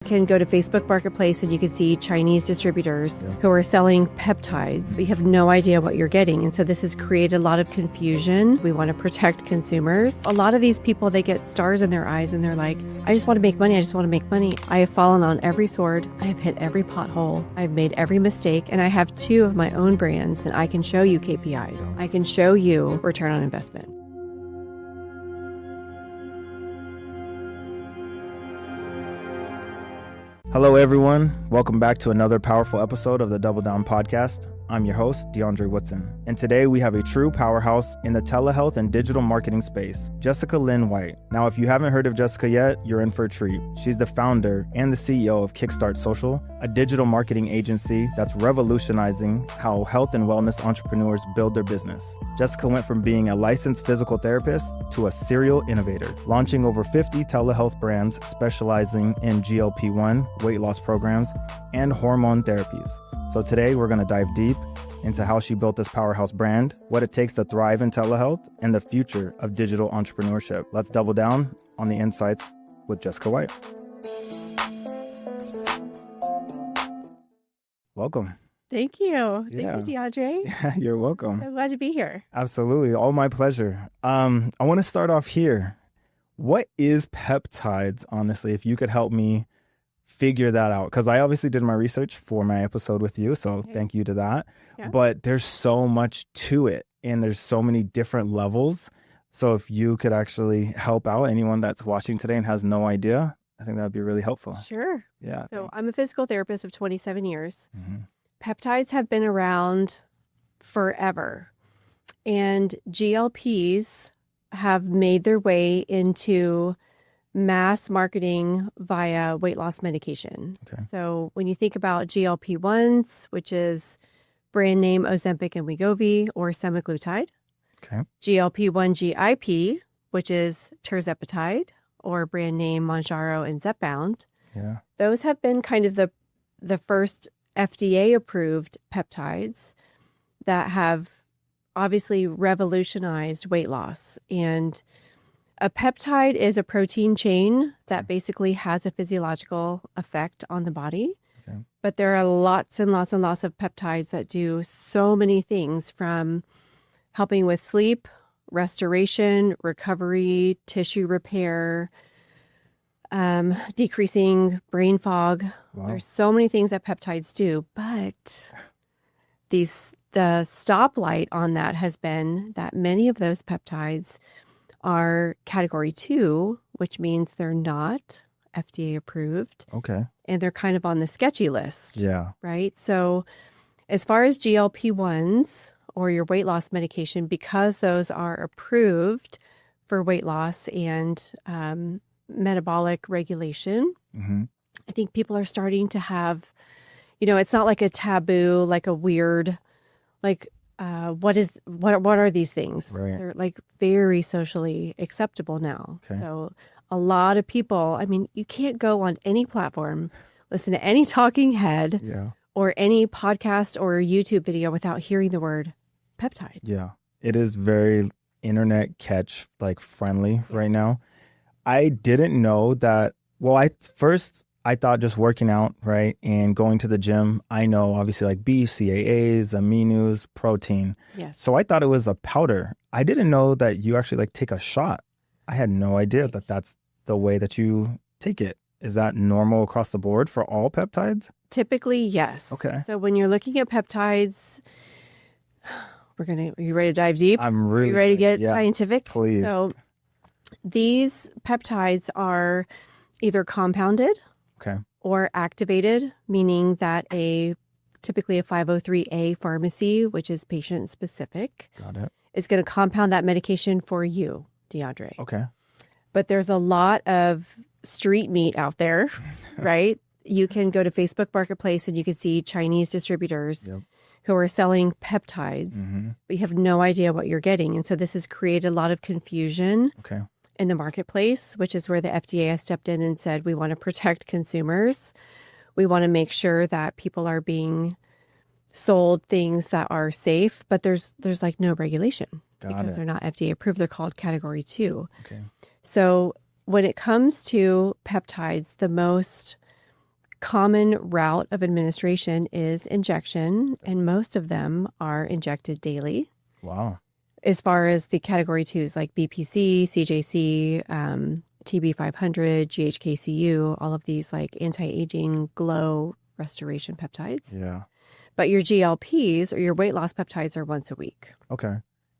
You can go to Facebook Marketplace and you can see Chinese distributors who are selling peptides. We have no idea what you're getting. And so this has created a lot of confusion. We want to protect consumers. A lot of these people, they get stars in their eyes and they're like, I just want to make money. I just want to make money. I have fallen on every sword. I have hit every pothole. I've made every mistake. And I have 2 of my own brands and I can show you KPIs. I can show you return on investment. Hello, everyone. Welcome back to another powerful episode of the Double Down Podcast. I'm your host, DeAndre Woodson, and today we have a true powerhouse in the telehealth and digital marketing space, Jessica Lynne White. Now, if you haven't heard of Jessica yet, you're in for a treat. She's the founder and the CEO of Kickstart Social, a digital marketing agency that's revolutionizing how health and wellness entrepreneurs build their business. Jessica went from being a licensed physical therapist to a serial innovator, launching over 50 telehealth brands specializing in GLP-1, weight loss programs, and hormone therapies. So today we're going to dive deep into how she built this powerhouse brand, what it takes to thrive in telehealth, and the future of digital entrepreneurship. Let's double down on the insights with Jessica White. Welcome. Thank you. Thank you, DeAndre. Yeah, you're welcome. I'm glad to be here. Absolutely. All my pleasure. I want to start off here. What is peptides, honestly, if you could help me figure that out? Because I obviously did my research for my episode with you, so thank you to that. Yeah. But there's so much to it, and there's so many different levels. So if you could actually help out anyone that's watching today and has no idea, I think that would be really helpful. Sure. Yeah. So thanks. I'm a physical therapist of 27 years. Mm-hmm. Peptides have been around forever, and GLPs have made their way into mass marketing via weight loss medication. Okay. So when you think about GLP-1s, which is brand name Ozempic and Wegovy or semaglutide, okay. GLP-1 GIP, which is tirzepatide or brand name Mounjaro and Zepbound. Yeah. Those have been kind of the first FDA-approved peptides that have obviously revolutionized weight loss. And a peptide is a protein chain that basically has a physiological effect on the body. Okay. But there are lots and lots and lots of peptides that do so many things, from helping with sleep, restoration, recovery, tissue repair, decreasing brain fog. Wow. There's so many things that peptides do, but the stoplight on that has been that many of those peptides are category 2, which means they're not FDA approved. Okay. And they're kind of on the sketchy list. Yeah. Right? So as far as GLP-1s or your weight loss medication, because those are approved for weight loss and metabolic regulation, mm-hmm. I think people are starting to have, it's not like a taboo, like a weird, like, what are these things? Right. They're like very socially acceptable now. Okay. So a lot of people, you can't go on any platform, listen to any talking head or any podcast or YouTube video without hearing the word peptide. Yeah. It is very internet catch friendly right now. I didn't know that. Well, I thought just working out, right, and going to the gym, I know obviously like BCAAs, aminos, protein. Yes. So I thought it was a powder. I didn't know that you actually take a shot. I had no idea that that's the way that you take it. Is that normal across the board for all peptides? Typically, yes. Okay. So when you're looking at peptides, are you ready to dive deep? I'm really. Are you ready to get scientific? Please. So these peptides are either compounded, okay, or activated, meaning that typically a 503A pharmacy, which is patient specific, got it, is going to compound that medication for you, DeAndre. Okay. But there's a lot of street meat out there, right? You can go to Facebook Marketplace and you can see Chinese distributors who are selling peptides. Mm-hmm. But you have no idea what you're getting. And so this has created a lot of confusion. Okay. In the marketplace, which is where the FDA has stepped in and said, we want to protect consumers. We want to make sure that people are being sold things that are safe, but there's no regulation because they're not FDA approved. They're called category 2. Okay. So when it comes to peptides, the most common route of administration is injection, and most of them are injected daily. Wow. As far as the category 2s like BPC, CJC, TB500, GHKCU, all of these like anti-aging, glow, restoration peptides. Yeah. But your GLPs or your weight loss peptides are once a week. Okay.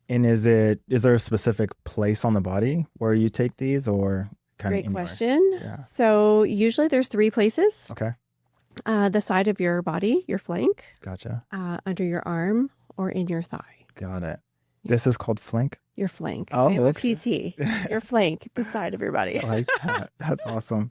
And is there a specific place on the body where you take these, or kind Great of anywhere? question. Yeah. So usually there's 3 places. Okay. The side of your body, your flank, Gotcha. under your arm, or in your thigh. Got it. This is called flank? Your flank. Oh, I'm okay. a PT. Your flank, the side of your body. I like that. That's awesome.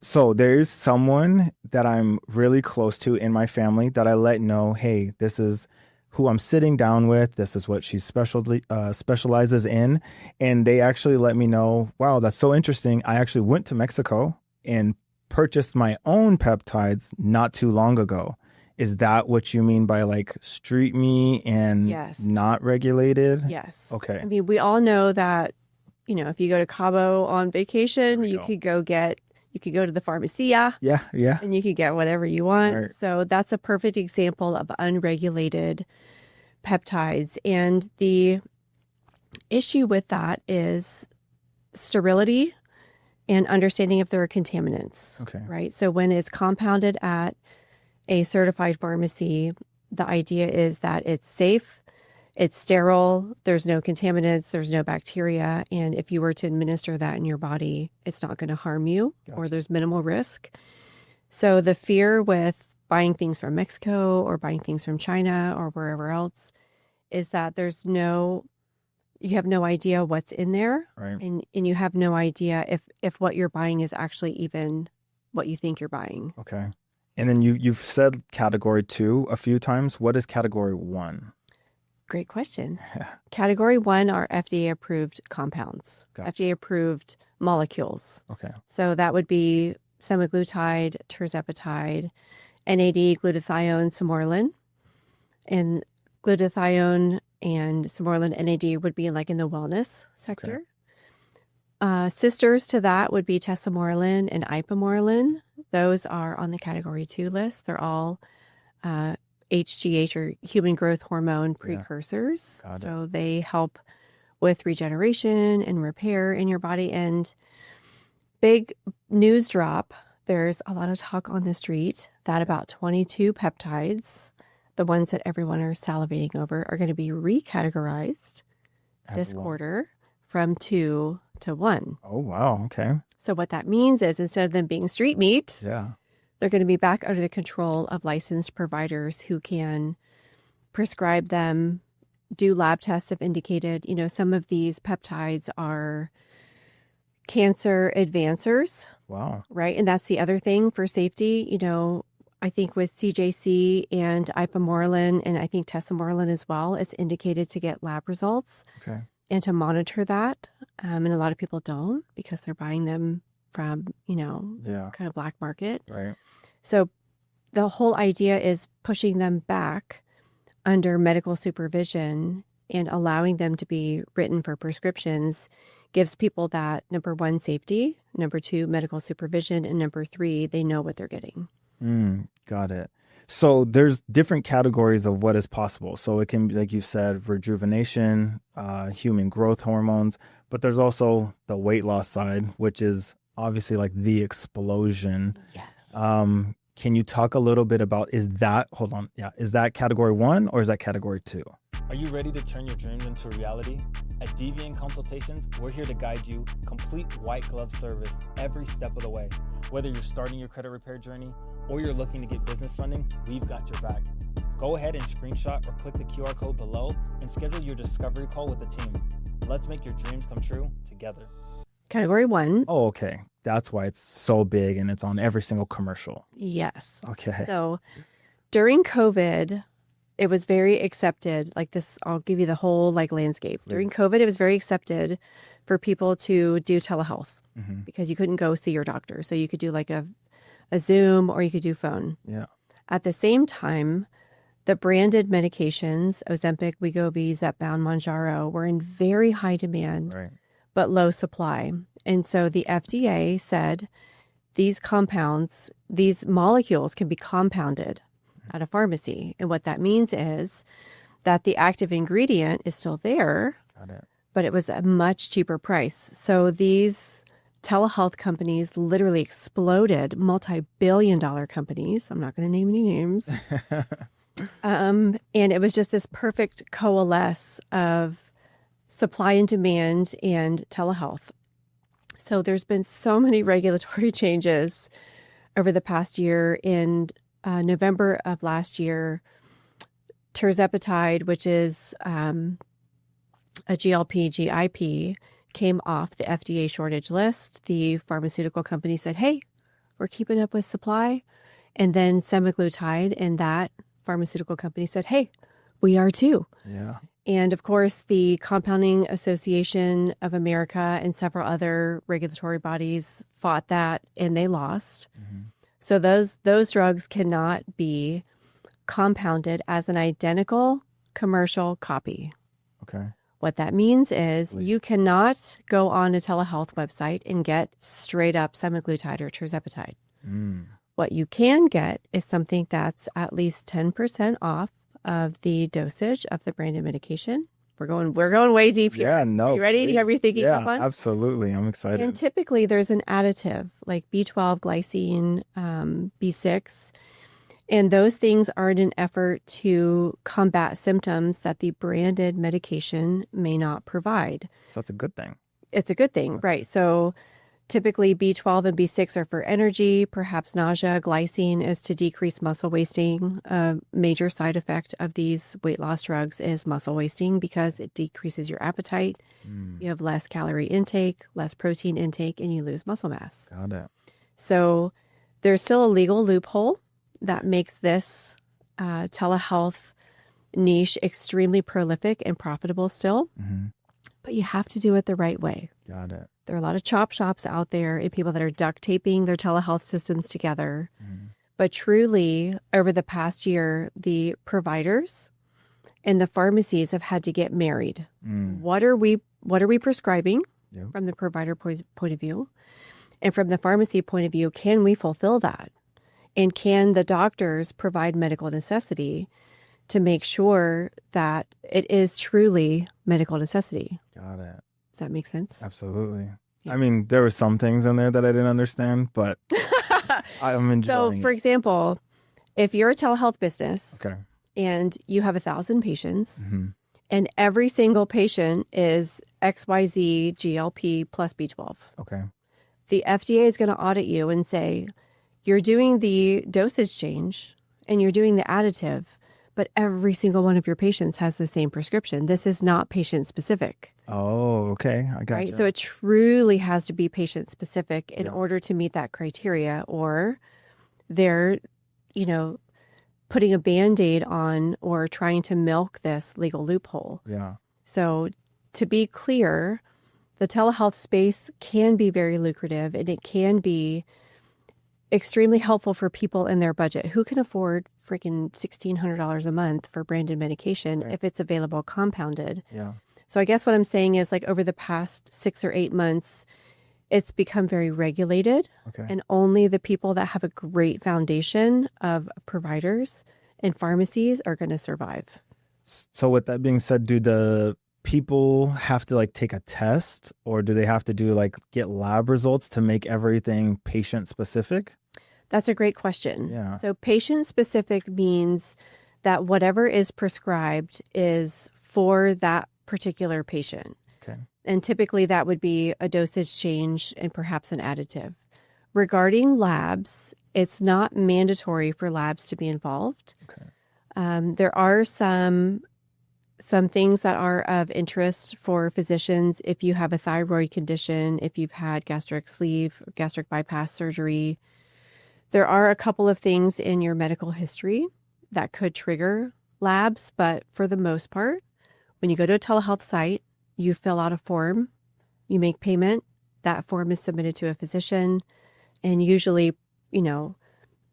So there's someone that I'm really close to in my family that I let know, hey, this is who I'm sitting down with. This is what she specializes in. And they actually let me know, wow, that's so interesting. I actually went to Mexico and purchased my own peptides not too long ago. Is that what you mean by like street meat and Yes. not regulated? Yes. Okay. I mean, we all know that, if you go to Cabo on vacation, you could go to the pharmacia. Yeah. Yeah. And you could get whatever you want. Right. So that's a perfect example of unregulated peptides. And the issue with that is sterility and understanding if there are contaminants. Okay. Right. So when it's compounded at a certified pharmacy, the idea is that it's safe, it's sterile, there's no contaminants, there's no bacteria. And if you were to administer that in your body, it's not going to harm you. Gotcha. Or there's minimal risk. So the fear with buying things from Mexico or buying things from China or wherever else is that you have no idea what's in there. Right. And you have no idea if what you're buying is actually even what you think you're buying. Okay. And then you've said category 2 a few times. What is category 1? Great question. Category 1 are FDA approved compounds, Gotcha. FDA approved molecules. Okay. So that would be semaglutide, tirzepatide, NAD, glutathione, samorelin. And glutathione and samorelin, NAD would be like in the wellness sector. Sisters to that would be tesamorelin and ipamorelin. Those are on the category 2 list. They're all HGH or human growth hormone precursors. Got it. So they help with regeneration and repair in your body. And big news drop, there's a lot of talk on the street that about 22 peptides, the ones that everyone are salivating over, are going to be recategorized this quarter from 2 to 1. Oh, wow. Okay. So what that means is instead of them being street meat, they're going to be back under the control of licensed providers who can prescribe them, do lab tests if indicated. Some of these peptides are cancer advancers. Wow. Right. And that's the other thing for safety. I think with CJC and ipamorelin and I think tesamorelin as well, it's indicated to get lab results. Okay. And to monitor that. And a lot of people don't because they're buying them from, kind of black market. Right. So the whole idea is pushing them back under medical supervision and allowing them to be written for prescriptions gives people that, number 1, safety, number 2, medical supervision, and number 3, they know what they're getting. Got it. So there's different categories of what is possible. So it can be, like you said, rejuvenation, human growth hormones, but there's also the weight loss side, which is obviously like the explosion. Yes. Can you talk a little bit about, is that category 1 or is that category 2? Are you ready to turn your dreams into a reality? At Deviant Consultations, we're here to guide you, complete white glove service every step of the way. Whether you're starting your credit repair journey or you're looking to get business funding, we've got your back. Go ahead and screenshot or click the QR code below and schedule your discovery call with the team. Let's make your dreams come true together. Category 1. Oh, okay. That's why it's so big and it's on every single commercial. Yes. Okay. So during COVID, it was very accepted. Like this, I'll give you the whole landscape. Please. During COVID, it was very accepted for people to do telehealth because you couldn't go see your doctor. So you could do a Zoom or you could do phone. Yeah. At the same time, the branded medications, Ozempic, Wegovy, Zepbound, Mounjaro, were in very high demand, but low supply. And so the FDA said these compounds, these molecules can be compounded at a pharmacy. And what that means is that the active ingredient is still there, but it was a much cheaper price. So these telehealth companies literally exploded, multi-billion-dollar companies. I'm not going to name any names. And it was just this perfect coalesce of supply and demand and telehealth. So there's been so many regulatory changes over the past year. In November of last year, tirzepatide, which is a GLP-GIP, came off the FDA shortage list. The pharmaceutical company said, hey, we're keeping up with supply. And then semaglutide, and that pharmaceutical company said, hey, we are too. Yeah. And of course, the Compounding Association of America and several other regulatory bodies fought that, and they lost. Mm-hmm. So those drugs cannot be compounded as an identical commercial copy. Okay. What that means is you cannot go on a telehealth website and get straight up semaglutide or tirzepatide. What you can get is something that's at least 10% off of the dosage of the branded medication. We're going way deep here. Yeah, no. You ready? Please. Do you have your thinking up on? Absolutely. I'm excited. And typically there's an additive like B12, glycine, B6. And those things are in an effort to combat symptoms that the branded medication may not provide. So that's a good thing. It's a good thing, right? So typically B12 and B6 are for energy, perhaps nausea. Glycine is to decrease muscle wasting. A major side effect of these weight loss drugs is muscle wasting because it decreases your appetite. You have less calorie intake, less protein intake, and you lose muscle mass. Got it. So there's still a legal loophole that makes this telehealth niche extremely prolific and profitable still. Mm-hmm. But you have to do it the right way. Got it. There are a lot of chop shops out there and people that are duct taping their telehealth systems together. Mm-hmm. But truly, over the past year, the providers and the pharmacies have had to get married. What are we prescribing from the provider point of view? And from the pharmacy point of view, can we fulfill that? And can the doctors provide medical necessity to make sure that it is truly medical necessity? Got it. Does that make sense? Absolutely. Yeah. I mean, there were some things in there that I didn't understand, but I'm enjoying So, for example, if you're a telehealth business okay. and you have 1,000 patients and every single patient is XYZ GLP plus B12, okay, the FDA is going to audit you and say, you're doing the dosage change and you're doing the additive, but every single one of your patients has the same prescription. This is not patient specific. Oh, okay. I got right? you. So it truly has to be patient specific in order to meet that criteria, or they're, putting a Band-Aid on or trying to milk this legal loophole. Yeah. So to be clear, the telehealth space can be very lucrative and it can be extremely helpful for people in their budget. Who can afford freaking $1,600 a month for branded medication if it's available compounded? Yeah. So I guess what I'm saying is like over the past 6 or 8 months, it's become very regulated. Okay. And only the people that have a great foundation of providers and pharmacies are going to survive. So with that being said, do the people have to take a test, or do they have to do get lab results to make everything patient specific? That's a great question. Yeah. So patient specific means that whatever is prescribed is for that particular patient. Okay. And typically that would be a dosage change and perhaps an additive. Regarding labs, it's not mandatory for labs to be involved. Okay. There are some things that are of interest for physicians. If you have a thyroid condition, if you've had gastric sleeve, gastric bypass surgery, there are a couple of things in your medical history that could trigger labs. But for the most part, when you go to a telehealth site, you fill out a form, you make payment, that form is submitted to a physician, and usually,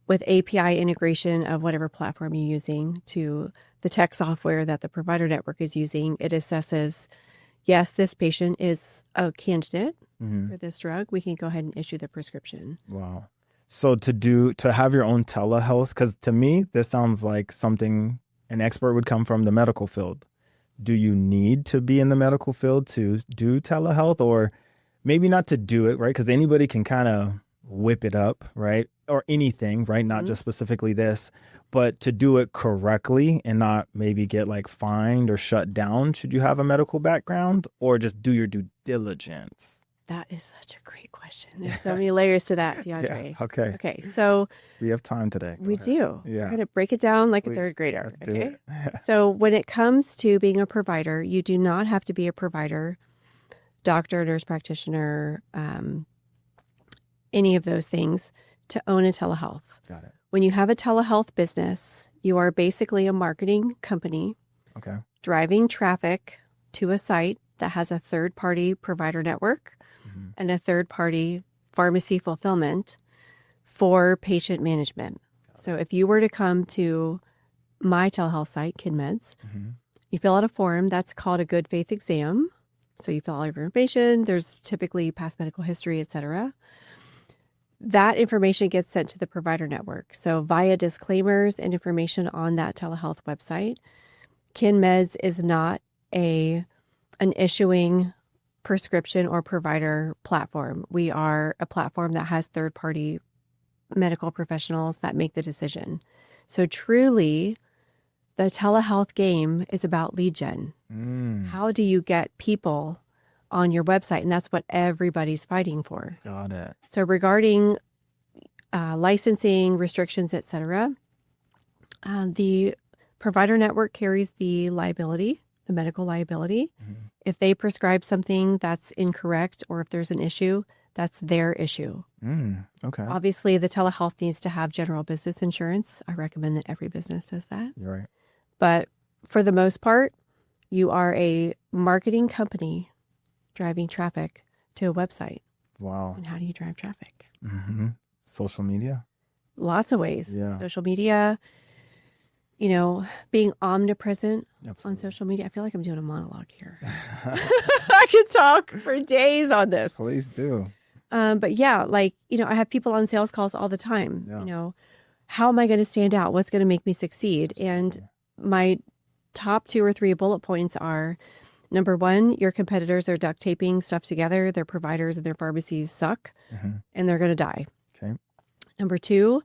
with API integration of whatever platform you're using to the tech software that the provider network is using, it assesses, yes, this patient is a candidate for this drug. We can go ahead and issue the prescription. Wow. So to have your own telehealth, because to me, this sounds like something an expert would come from the medical field. Do you need to be in the medical field to do telehealth, or maybe not to do it, right? Because anybody can kind of whip it up, right? Or anything, right? Not just specifically this, but to do it correctly and not maybe get like fined or shut down, should you have a medical background, or just do your due diligence? That is such a great question. There's so many layers to that, DeAndre. Yeah, okay. Okay, so We have time today. we do. Yeah. We're going to break it down like Please, a third grader. let's do Okay. it. So when it comes to being a provider, you do not have to be a provider, doctor, nurse practitioner, any of those things to own a telehealth. Got it. When you have a telehealth business, you are basically a marketing company Okay. driving traffic to a site that has a third-party provider network and a third-party pharmacy fulfillment for patient management. So if you were to come to my telehealth site, KidMeds, you fill out a form that's called a good faith exam. So you fill out your information. There's typically past medical history, et cetera. That information gets sent to the provider network. So via disclaimers and information on that telehealth website, KidMeds is not an issuing prescription or provider platform. We are a platform that has third-party medical professionals that make the decision. So truly, the telehealth game is about lead gen. How do you get people on your website? And that's what everybody's fighting for. Got it. So regarding licensing, restrictions, et cetera, the provider network carries the liability, the medical liability. If they prescribe something that's incorrect or if there's an issue, that's their issue. Okay. Obviously, the telehealth needs to have general business insurance. I recommend that every business does that. You're right. But for the most part, you are a marketing company driving traffic to a website. Wow. And how do you drive traffic? Social media? Lots of ways. Yeah. Social media, being omnipresent on Absolutely. social media. I feel like I'm doing a monologue here. I could talk for days on this. Please do. But yeah, I have people on sales calls all the time. Yeah. How am I going to stand out? What's going to make me succeed? And my top 2 or 3 bullet points are, number 1, your competitors are duct taping stuff together. Their providers and their pharmacies suck and they're going to die. Okay. Number 2,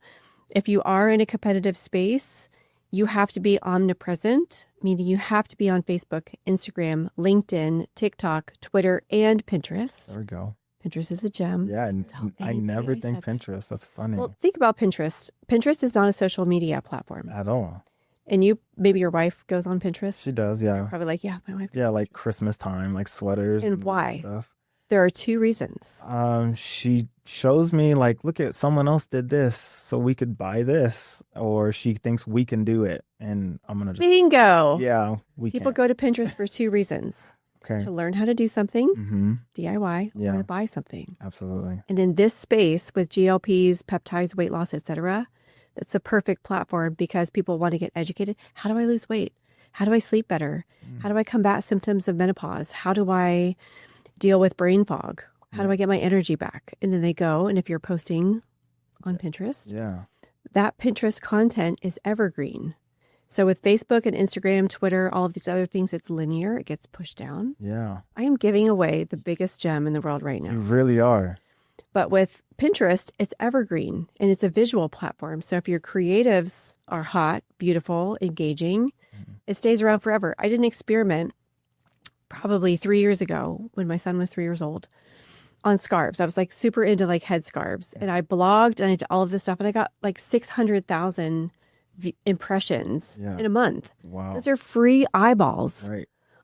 if you are in a competitive space, you have to be omnipresent, meaning you have to be on Facebook, Instagram, LinkedIn, TikTok, Twitter, and Pinterest. There we go. Pinterest is a gem. Yeah, and I never think Pinterest. That's funny. Well, think about Pinterest. Pinterest is not a social media platform. At all. And maybe your wife goes on Pinterest? She does, yeah. Probably like, yeah, my wife. Yeah, like Christmas time, like sweaters. And why? Stuff. There are 2 reasons. She shows me like, look at someone else did this, so we could buy this, or she thinks we can do it, and I'm gonna just Bingo. Yeah, People go to Pinterest for 2 reasons: Okay. to learn how to do something, DIY, Yeah. or to buy something. Absolutely. And in this space with GLPs, peptides, weight loss, etc., that's a perfect platform because people want to get educated. How do I lose weight? How do I sleep better? How do I combat symptoms of menopause? How do I deal with brain fog? How do I get my energy back? And then they go, and if you're posting on Pinterest, that Pinterest content is evergreen. So with Facebook and Instagram, Twitter, all of these other things, it's linear. It gets pushed down. Yeah. I am giving away the biggest gem in the world right now. You really are. But with Pinterest, it's evergreen and it's a visual platform. So if your creatives are hot, beautiful, engaging, it stays around forever. I did an experiment probably 3 years ago when my son was 3 years old on scarves. I was like super into like head scarves, and I blogged and I did all of this stuff, and I got like 600,000 impressions in a month. Wow. Those are free eyeballs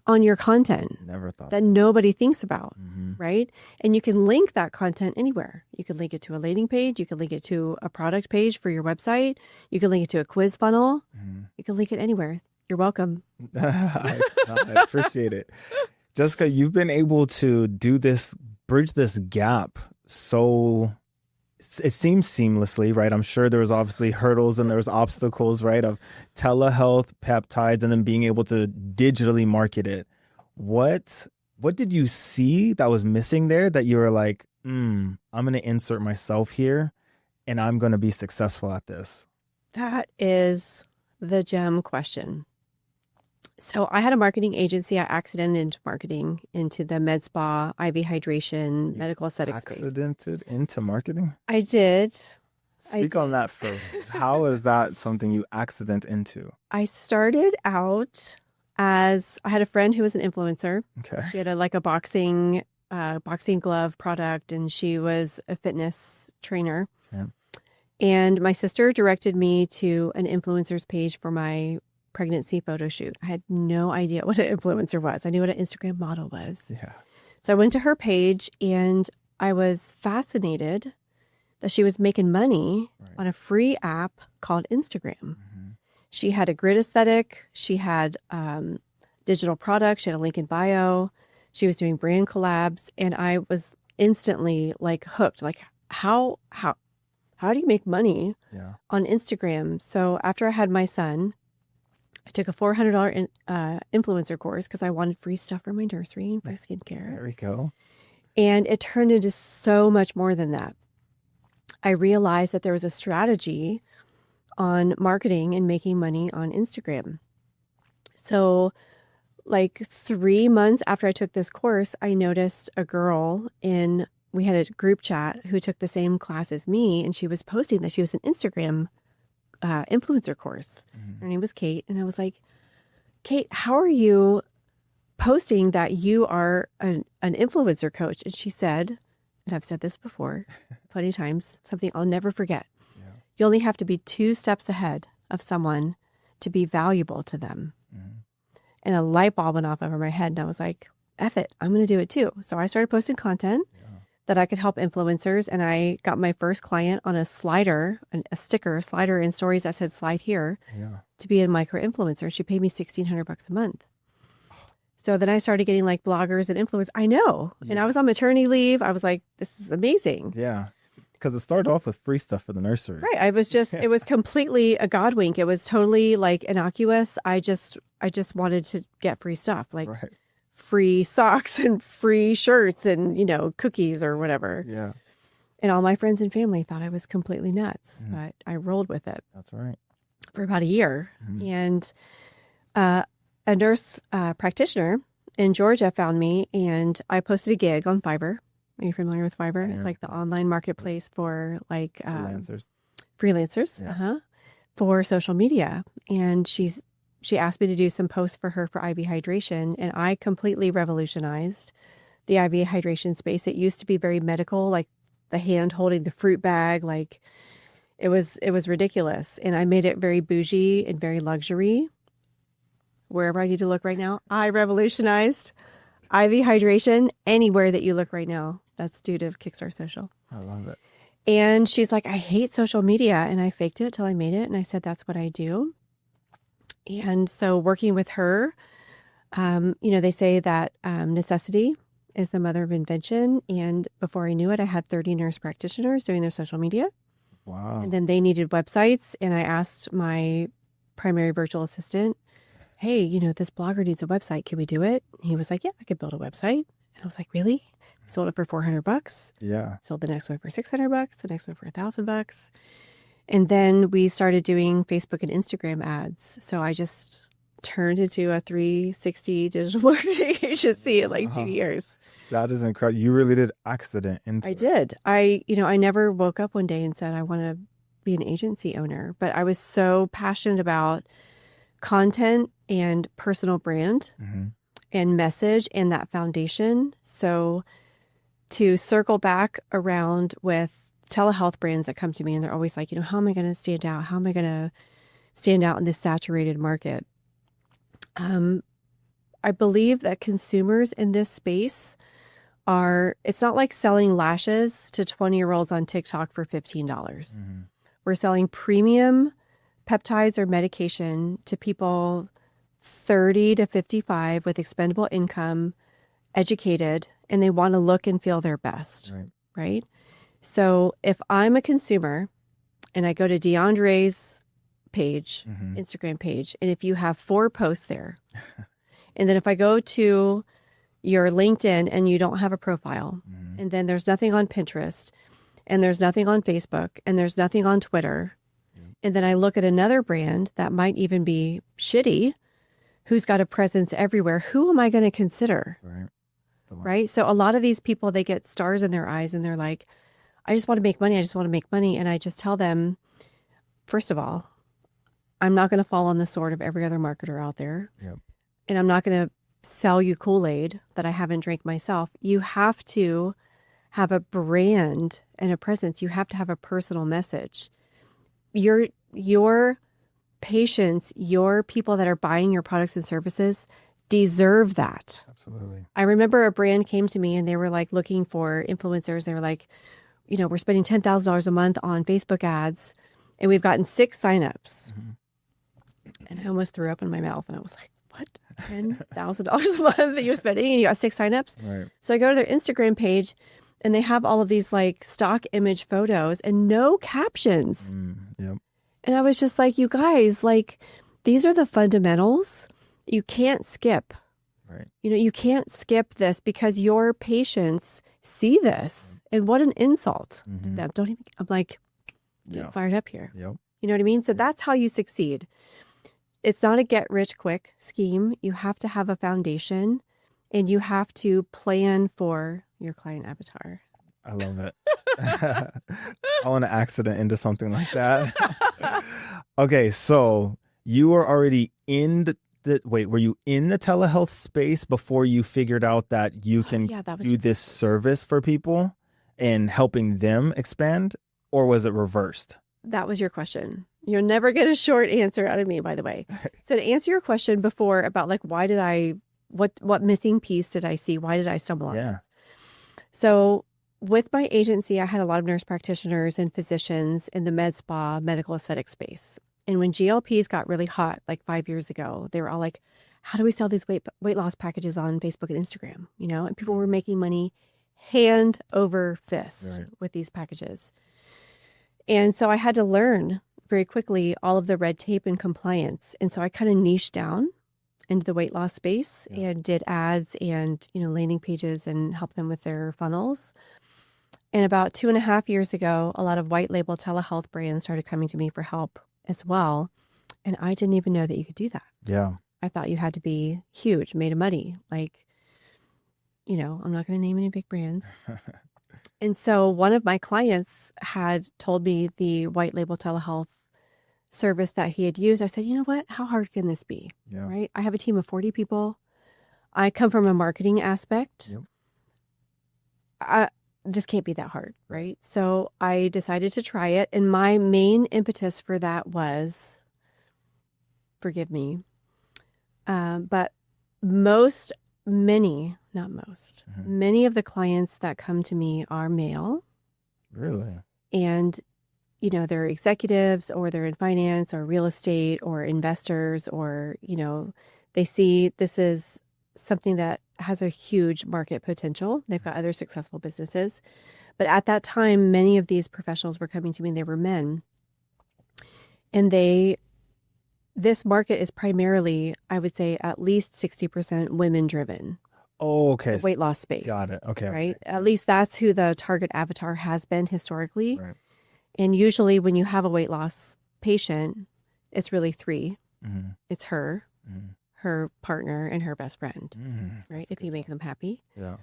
on your content. Never thought that nobody thinks about, right? And you can link that content anywhere. You can link it to a landing page. You can link it to a product page for your website. You can link it to a quiz funnel. You can link it anywhere. You're welcome. I appreciate it. Jessica, you've been able to do this, bridge this gap so it seems seamlessly, right? I'm sure there was obviously hurdles and there was obstacles, right? Of telehealth, peptides, and then being able to digitally market it. What did you see that was missing there that you were like, I'm going to insert myself here and I'm going to be successful at this? That is the gem question. So I had a marketing agency. I accidented into marketing, into the med spa, IV hydration, medical aesthetics space. Accidented into marketing? I did. Speak on that first. How is that something you accident into? I started out as, I had a friend who was an influencer. Okay. She had a boxing glove product, and she was a fitness trainer. Yeah. And my sister directed me to an influencer's page for my pregnancy photo shoot. I had no idea what an influencer was. I knew what an Instagram model was. Yeah. So I went to her page, and I was fascinated that she was making money on a free app called Instagram. Mm-hmm. She had a grid aesthetic. She had digital products. She had a link in bio. She was doing brand collabs, and I was instantly hooked. How do you make money on Instagram? So after I had my son, I took a $400 influencer course because I wanted free stuff for my nursery and free skincare. There we go. And it turned into so much more than that. I realized that there was a strategy on marketing and making money on Instagram. So 3 months after I took this course, I noticed a girl we had a group chat who took the same class as me, and she was posting that she was an Instagram influencer course. Mm-hmm. Her name was Kate. And I was like, Kate, how are you posting that you are an influencer coach? And she said, and I've said this before plenty of times, something I'll never forget. Yeah. You only have to be 2 steps ahead of someone to be valuable to them. Mm-hmm. And a light bulb went off over my head, and I was like, F it, I'm going to do it too. So I started posting content that I could help influencers, and I got my first client on a slider in stories that said slide here to be a micro influencer. She paid me $1,600 a month. So then I started getting bloggers and influencers. I know. Yeah. And I was on maternity leave. I was like, this is amazing. Yeah. Because it started off with free stuff for the nursery. Right. I was just, it was completely a God wink. It was totally innocuous. I just wanted to get free stuff, free socks and free shirts and, cookies or whatever. Yeah. And all my friends and family thought I was completely nuts, but I rolled with it. That's right. For about a year. Mm-hmm. And a nurse practitioner in Georgia found me, and I posted a gig on Fiverr. Are you familiar with Fiverr? It's the online marketplace for freelancers for social media. And she asked me to do some posts for her for IV hydration, and I completely revolutionized the IV hydration space. It used to be very medical, the hand holding the fruit bag, it was ridiculous. And I made it very bougie and very luxury. Wherever I need to look right now, I revolutionized IV hydration anywhere that you look right now. That's due to Kickstart Social. I love it. And she's like, I hate social media. And I faked it till I made it. And I said, that's what I do. And so working with her, they say that necessity is the mother of invention. And before I knew it, I had 30 nurse practitioners doing their social media. Wow. And then they needed websites. And I asked my primary virtual assistant, hey, this blogger needs a website. Can we do it? And he was like, yeah, I could build a website. And I was like, really? I sold it for $400. Yeah. Sold the next one for $600, the next one for $1,000. And then we started doing Facebook and Instagram ads. So I just turned into a 360 digital marketing agency in 2 years. That is incredible. You really did accident into it. I did. I never woke up one day and said, I want to be an agency owner. But I was so passionate about content and personal brand and message and that foundation. So to circle back around with telehealth brands that come to me, and they're always like, how am I going to stand out? How am I going to stand out in this saturated market? I believe that consumers in this space it's not like selling lashes to 20-year-olds on TikTok for $15. Mm-hmm. We're selling premium peptides or medication to people 30 to 55 with expendable income, educated, and they want to look and feel their best, right? So if I'm a consumer and I go to DeAndre's page, Instagram page, and if you have 4 posts there, and then if I go to your LinkedIn and you don't have a profile, and then there's nothing on Pinterest, and there's nothing on Facebook, and there's nothing on Twitter. And then I look at another brand that might even be shitty, who's got a presence everywhere. Who am I going to consider? Right. So a lot of these people, they get stars in their eyes and they're like, I just want to make money. I just want to make money. And I just tell them, first of all, I'm not going to fall on the sword of every other marketer out there. And I'm not going to sell you Kool-Aid that I haven't drank myself. You have to have a brand and a presence. You have to have a personal message. Your patients, your people that are buying your products and services deserve that. Absolutely. I remember a brand came to me and they were like looking for influencers. They were like, we're spending $10,000 a month on Facebook ads and we've gotten 6 signups. And I almost threw up in my mouth and I was like, what? $10,000 a month that you're spending and you got 6 signups? Right. So I go to their Instagram page and they have all of these like stock image photos and no captions. And I was just like, you guys, like, these are the fundamentals. You can't skip. Right. You can't skip this because your patients see this. And what an insult to them. I'm like, get fired up here. You know what I mean? So that's how you succeed. It's not a get rich quick scheme. You have to have a foundation and you have to plan for your client avatar. I love it. I want to accident into something like that. Okay, so you were already in were you in the telehealth space before you figured out that you can do this service for people and helping them expand, or was it reversed? That was your question. You'll never get a short answer out of me, by the way. So to answer your question before about like, what missing piece did I see? Why did I stumble on this? So with my agency, I had a lot of nurse practitioners and physicians in the med spa, medical aesthetic space. And when GLPs got really hot, like 5 years ago, they were all like, how do we sell these weight loss packages on Facebook and Instagram? And people were making money hand over fist with these packages. And so I had to learn very quickly all of the red tape and compliance. And so I kind of niched down into the weight loss space and did ads and, landing pages and helped them with their funnels. And about 2.5 years ago, a lot of white label telehealth brands started coming to me for help as well. And I didn't even know that you could do that. Yeah. I thought you had to be huge, made of money. Like, I'm not going to name any big brands. And so one of my clients had told me the white label telehealth service that he had used. I said, you know what? How hard can this be? Right? I have a team of 40 people. I come from a marketing aspect. This can't be that hard, right? So I decided to try it. And my main impetus for that was, forgive me, but many of the clients that come to me are male. Really? And, they're executives or they're in finance or real estate or investors or, they see this is something that has a huge market potential. They've got other successful businesses. But at that time, many of these professionals were coming to me and they were men. And this market is primarily, I would say, at least 60% women driven. Oh, okay. Weight loss space. Got it. Okay. Right? At least that's who the target avatar has been historically. Right. And usually when you have a weight loss patient, it's really 3. It's her, her partner, and her best friend, right? If you make them happy. Yeah.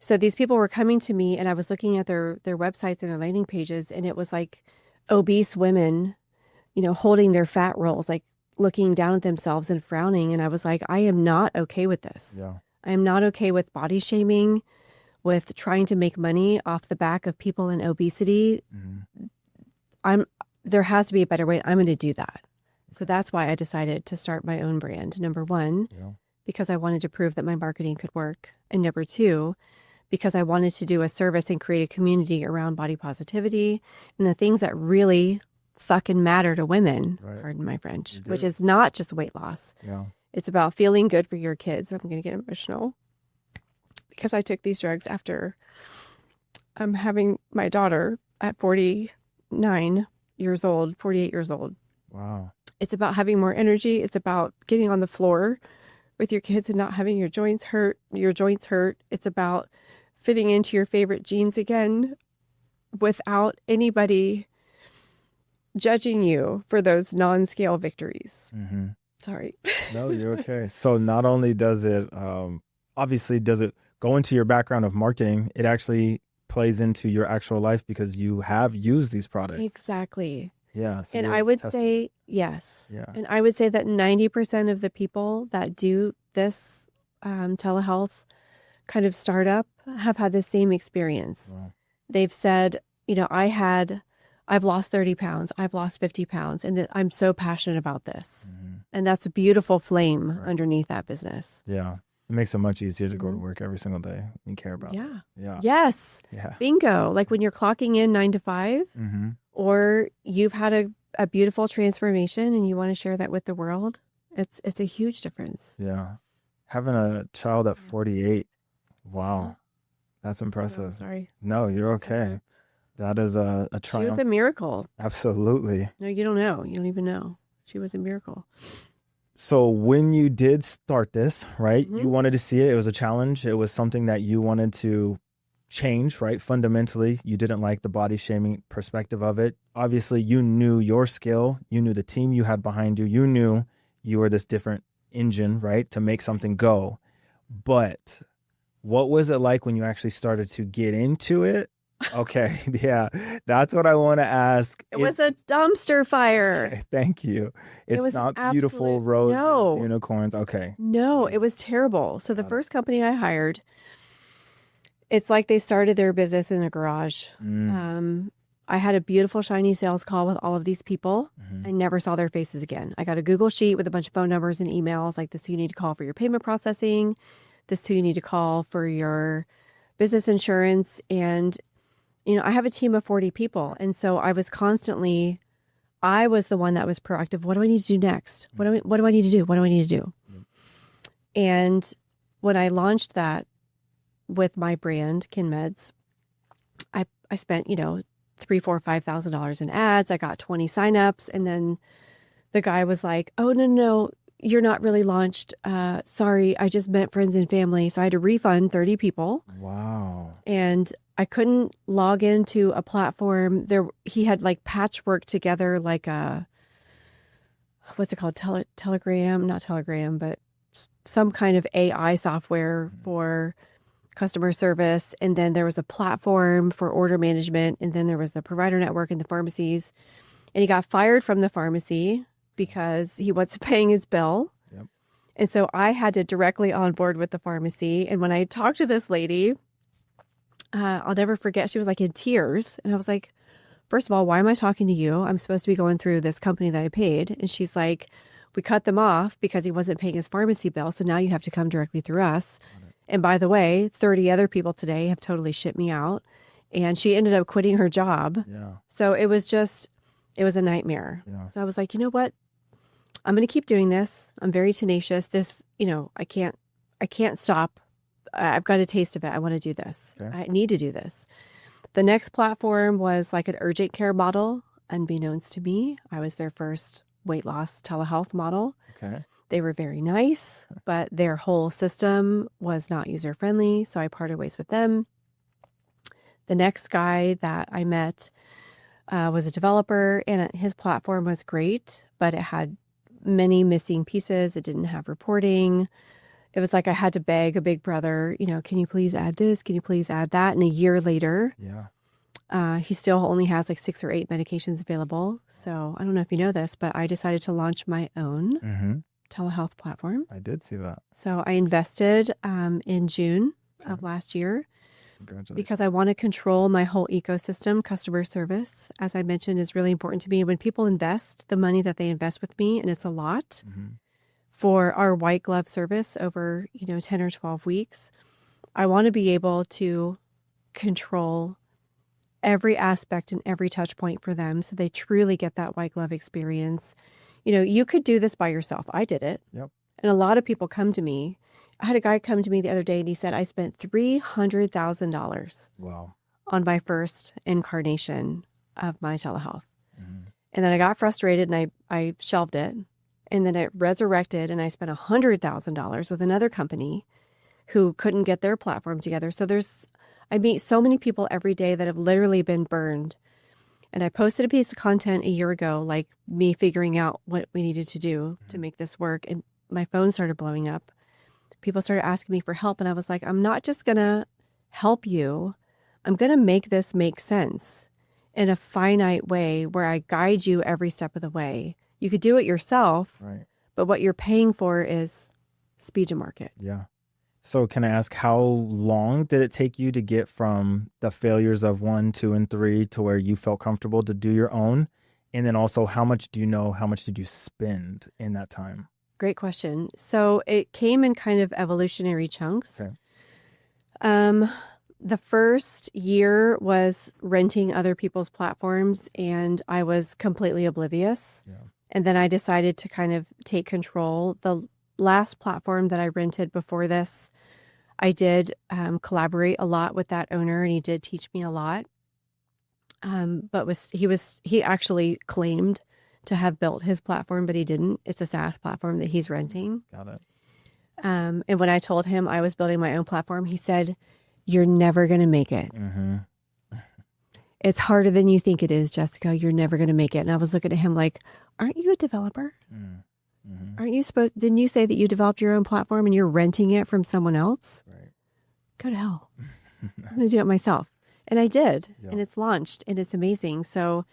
So these people were coming to me and I was looking at their websites and their landing pages and it was like obese women, holding their fat rolls, like looking down at themselves and frowning. And I was like, I am not okay with this. Yeah. I am not okay with body shaming, with trying to make money off the back of people in obesity. There has to be a better way. I'm going to do that. So that's why I decided to start my own brand. Number 1, because I wanted to prove that my marketing could work. And number 2, because I wanted to do a service and create a community around body positivity and the things that really fucking matter to women, pardon my French, which is not just weight loss. Yeah. It's about feeling good for your kids. I'm going to get emotional because I took these drugs after having my daughter at 48 years old. Wow. It's about having more energy. It's about getting on the floor with your kids and not having your joints hurt. It's about fitting into your favorite jeans again without anybody judging you for those non-scale victories. Mm-hmm. Sorry. No, you're okay. So not only does it, obviously, does it go into your background of marketing, it actually plays into your actual life because you have used these products. Exactly. Yeah. So and I would say, yes. Yeah. And I would say that 90% of the people that do this telehealth kind of startup have had the same experience. Wow. They've said, I've lost 30 pounds, I've lost 50 pounds, and I'm so passionate about this. Mm-hmm. And that's a beautiful flame underneath that business. Yeah. It makes it much easier to go to work every single day and care about it. Yeah. Yes. Yeah. Bingo. Like when you're clocking in 9 to 5, Mm-hmm. or you've had a beautiful transformation and you want to share that with the world, it's a huge difference. Yeah. Having a child at 48. Wow. That's impressive. Oh, sorry. No, you're okay. That is a triumph. She was a miracle. Absolutely. No, you don't know. You don't even know. She was a miracle. So when you did start this, right, Mm-hmm. you wanted to see it. It was a challenge. It was something that you wanted to change, right? Fundamentally, you didn't like the body shaming perspective of it. Obviously, you knew your skill. You knew the team you had behind you. You knew you were this different engine, right, to make something go. But what was it like when you actually started to get into it? Okay. Yeah. That's what I want to ask. It was a dumpster fire. Okay, thank you. It's not beautiful roses, unicorns. Okay. No, it was terrible. So the first company I hired, it's like they started their business in a garage. I had a beautiful, shiny sales call with all of these people. I never saw their faces again. I got a Google sheet with a bunch of phone numbers and emails, like this is who you need to call for your payment processing. This is who you need to call for your business insurance. And I have a team of 40 people. And so I was the one that was proactive. What do I need to do next? What do I need to do? What do I need to do? And when I launched that with my brand, KinMeds, I spent, $3,000, $4,000, $5,000 in ads. I got 20 signups. And then the guy was like, oh, no, you're not really launched. Sorry, I just meant friends and family. So I had to refund 30 people. Wow. And I couldn't log into a platform. He had like patchwork together, like what's it called? Telegram, not Telegram, but some kind of AI software for customer service. And then there was a platform for order management. And then there was the provider network and the pharmacies. And he got fired from the pharmacy because he wasn't paying his bill. Yep. And so I had to directly onboard with the pharmacy. And when I talked to this lady, I'll never forget, she was like in tears. And I was like, first of all, why am I talking to you? I'm supposed to be going through this company that I paid. And she's like, we cut them off because he wasn't paying his pharmacy bill. So now you have to come directly through us. And by the way, 30 other people today have totally shit me out. And she ended up quitting her job. Yeah. So it was a nightmare. Yeah. So I was like, you know what? I'm going to keep doing this. I'm very tenacious. This, I can't stop. I've got a taste of it. I want to do this. Okay. I need to do this. The next platform was like an urgent care model. Unbeknownst to me, I was their first weight loss telehealth model. Okay. They were very nice, but their whole system was not user-friendly, so I parted ways with them. The next guy that I met was a developer, and his platform was great, but it had many missing pieces. It didn't have reporting. It was like I had to beg a big brother, can you please add this? Can you please add that? And a year later, he still only has like 6 or 8 medications available. So I don't know if you know this, but I decided to launch my own telehealth platform. I did see that. So I invested in June of last year. Congratulations. Because I want to control my whole ecosystem. Customer service, as I mentioned, is really important to me. When people invest the money that they invest with me, and it's a lot, for our white glove service over, 10 or 12 weeks, I want to be able to control every aspect and every touch point for them so they truly get that white glove experience. You could do this by yourself. I did it. Yep. And a lot of people come to me. I had a guy come to me the other day and he said, I spent $300,000 on my first incarnation of my telehealth. And then I got frustrated and I shelved it. And then it resurrected and I spent $100,000 with another company who couldn't get their platform together. So I meet so many people every day that have literally been burned. And I posted a piece of content a year ago, like me figuring out what we needed to do to make this work. And my phone started blowing up. People started asking me for help. And I was like, I'm not just going to help you. I'm going to make this make sense in a finite way where I guide you every step of the way. You could do it yourself, Right. but what you're paying for is speed to market. Yeah. So can I ask, how long did it take you to get from the failures of 1, 2, and 3 to where you felt comfortable to do your own? And then also, how much do you know, how much did you spend in that time? Great question. So it came in kind of evolutionary chunks. Okay. The first year was renting other people's platforms, and I was completely oblivious. Yeah. And then I decided to kind of take control. The last platform that I rented before this, I did collaborate a lot with that owner, and he did teach me a lot. But he actually claimed to have built his platform, but he didn't. It's a SaaS platform that he's renting. Got it. And when I told him I was building my own platform, he said, "You're never going to make it. Mm-hmm. It's harder than you think it is, Jessica. You're never going to make it." And I was looking at him like, "Aren't you a developer? Mm-hmm. Aren't you supposed? Didn't you say that you developed your own platform and you're renting it from someone else? Right. Go to hell. I'm going to do it myself." And I did. Yeah. And it's launched and it's amazing. So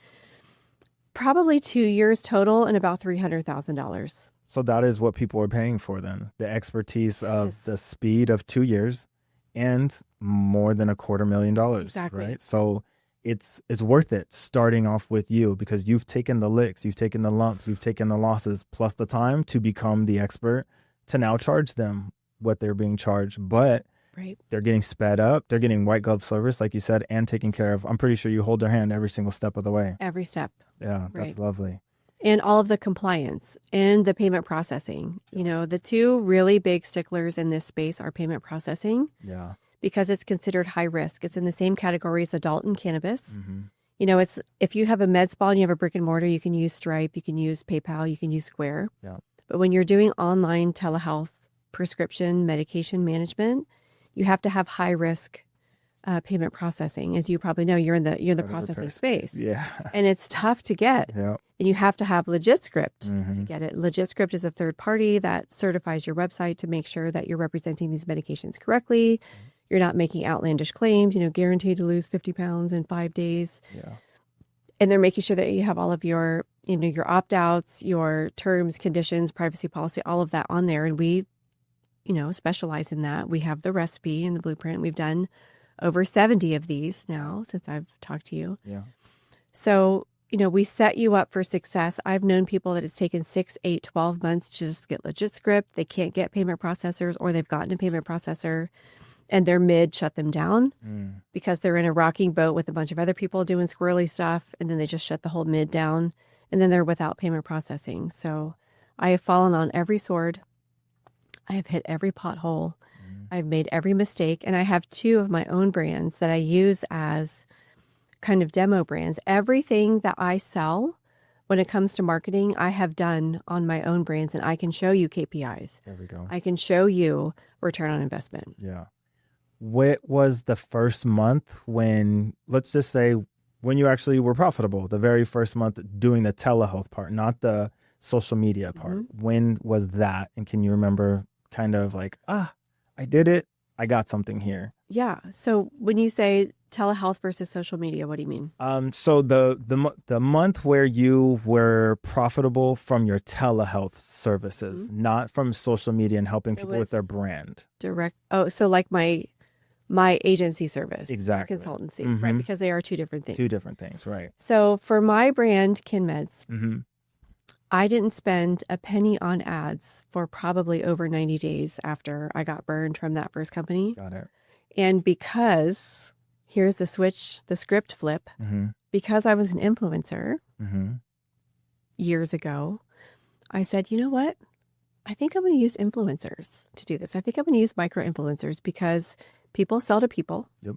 probably 2 years total and about $300,000. So that is what people are paying for then. The expertise of Yes. the speed of 2 years and more than $250,000. Exactly. Right. So it's worth it starting off with you because you've taken the licks, you've taken the lumps, you've taken the losses, plus the time to become the expert to now charge them what they're being charged. But Right. they're getting sped up. They're getting white glove service, like you said, and taken care of. I'm pretty sure you hold their hand every single step of the way. Every step. Yeah, that's Right. lovely. And all of the compliance and the payment processing. You know, the two really big sticklers in this space are payment processing Yeah. because it's considered high risk. It's in the same category as adult and cannabis. Mm-hmm. You know, it's if you have a med spa and you have a brick and mortar, you can use Stripe, you can use PayPal, you can use Square. Yeah. But when you're doing online telehealth prescription medication management, you have to have high risk payment processing. As you probably know, you're in the Part of processing repair space. Yeah. And it's tough to get. Yeah. And you have to have LegitScript to Mhm. get it. LegitScript is a third party that certifies your website to make sure that you're representing these medications correctly. You're not making outlandish claims, you know, guaranteed to lose 50 pounds in 5 days. Yeah. And they're making sure that you have all of your, you know, your opt-outs, your terms, conditions, privacy policy, all of that on there. And we, you know, specialize in that. We have the recipe and the blueprint. We've done over 70 of these now since I've talked to you. Yeah. So, you know, we set you up for success. I've known people that it's taken 6, 8, 12 months to just get LegitScript. They can't get payment processors, or they've gotten a payment processor and their mid shut them down because they're in a rocking boat with a bunch of other people doing squirrely stuff. And then they just shut the whole mid down and then they're without payment processing. So I have fallen on every sword. I have hit every pothole. I've made every mistake. And I have 2 of my own brands that I use as kind of demo brands. Everything that I sell when it comes to marketing, I have done on my own brands, and I can show you KPIs. There we go. I can show you return on investment. Yeah. What was the first month when, let's just say, when you actually were profitable, the very first month doing the telehealth part, not the social media part? When was that? And can you remember kind of like, I did it. I got something here. Yeah. So when you say telehealth versus social media, what do you mean? So the month where you were profitable from your telehealth services, not from social media and helping people with their brand. Direct. Oh, so like my agency service. Exactly. Consultancy, right? Because they are 2 different things. 2 different things, right? So for my brand, KinMeds, Mm-hmm. I didn't spend a penny on ads for probably over 90 days after I got burned from that first company. Got it. And because, here's the switch, the script flip, because I was an influencer years ago, I said, you know what? I think I'm going to use influencers to do this. I think I'm going to use micro influencers because people sell to people. Yep.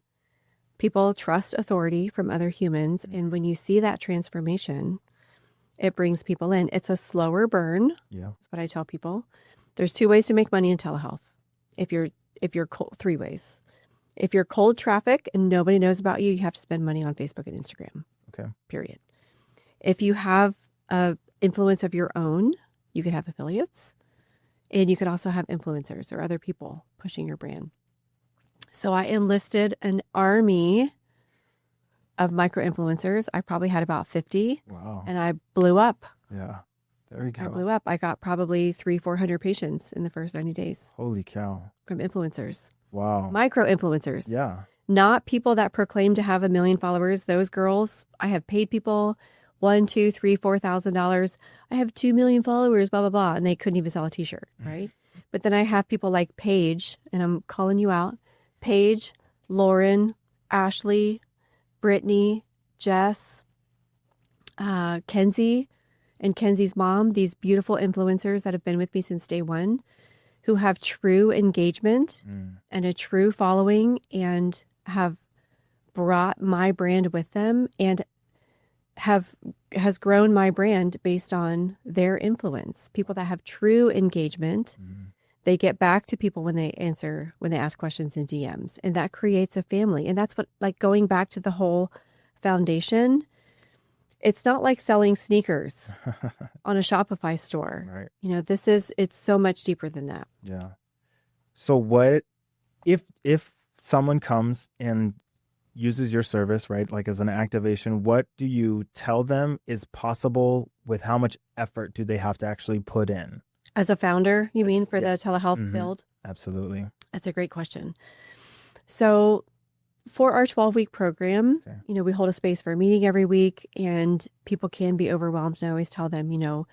People trust authority from other humans. And when you see that transformation, it brings people in. It's a slower burn. Yeah. That's what I tell people. There's 2 ways to make money in telehealth. If you're 3 ways. If you're cold traffic and nobody knows about you, you have to spend money on Facebook and Instagram. Okay. Period. If you have a influence of your own, you could have affiliates, and you could also have influencers or other people pushing your brand. So I enlisted an army of micro influencers. I probably had about 50. Wow. And I blew up. Yeah. There you go. I blew up. I got probably 300-400 patients in the first 90 days. Holy cow. From influencers. Wow. Micro influencers. Yeah. Not people that proclaim to have 1 million followers. Those girls, I have paid people $1,000, $2,000, $3,000, $4,000. I have 2 million followers, blah, blah, blah. And they couldn't even sell a t-shirt, right? But then I have people like Paige, and I'm calling you out. Paige, Lauren, Ashley, Brittany, Jess, Kenzie, and Kenzie's mom, these beautiful influencers that have been with me since day one, who have true engagement and a true following and have brought my brand with them and has grown my brand based on their influence. People that have true engagement, they get back to people when they ask questions in DMs, and that creates a family. And that's what, like, going back to the whole foundation, it's not like selling sneakers on a Shopify store. Right. You know, it's so much deeper than that. Yeah. So what if someone comes and uses your service, right, like as an activation, what do you tell them is possible with how much effort do they have to actually put in? As a founder, you mean, for the telehealth build? Absolutely. That's a great question. So for our 12-week program, you know, we hold a space for a meeting every week, and people can be overwhelmed. And I always tell them, you know,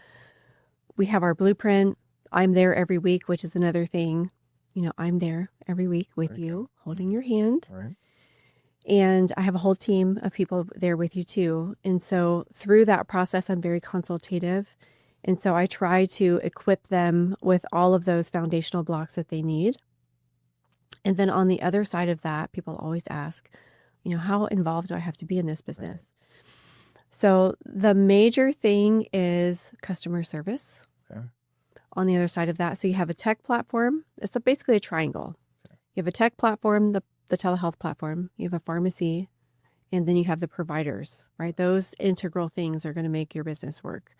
we have our blueprint. I'm there every week, which is another thing. You know, I'm there every week with you, holding your hand. Right. And I have a whole team of people there with you too. And so through that process, I'm very consultative. And so I try to equip them with all of those foundational blocks that they need. And then on the other side of that, people always ask, you know, how involved do I have to be in this business? Right. So the major thing is customer service. Okay. On the other side of that, so you have a tech platform. It's basically a triangle. Okay. You have a tech platform, the telehealth platform. You have a pharmacy, and then you have the providers, right? Those integral things are going to make your business work.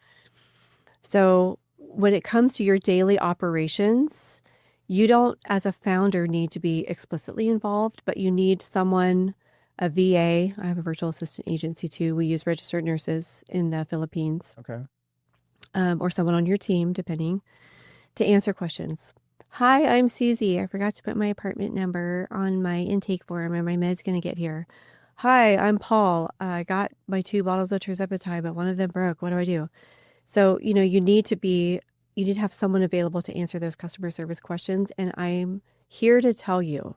So when it comes to your daily operations, you don't, as a founder, need to be explicitly involved, but you need someone, a VA. I have a virtual assistant agency too. We use registered nurses in the Philippines. Okay. Or someone on your team, depending, to answer questions. Hi, I'm Susie. I forgot to put my apartment number on my intake form, and my med's going to get here. Hi, I'm Paul. I got my 2 bottles of tirzepatide, but one of them broke. What do I do? So, you know, you need to have someone available to answer those customer service questions. And I'm here to tell you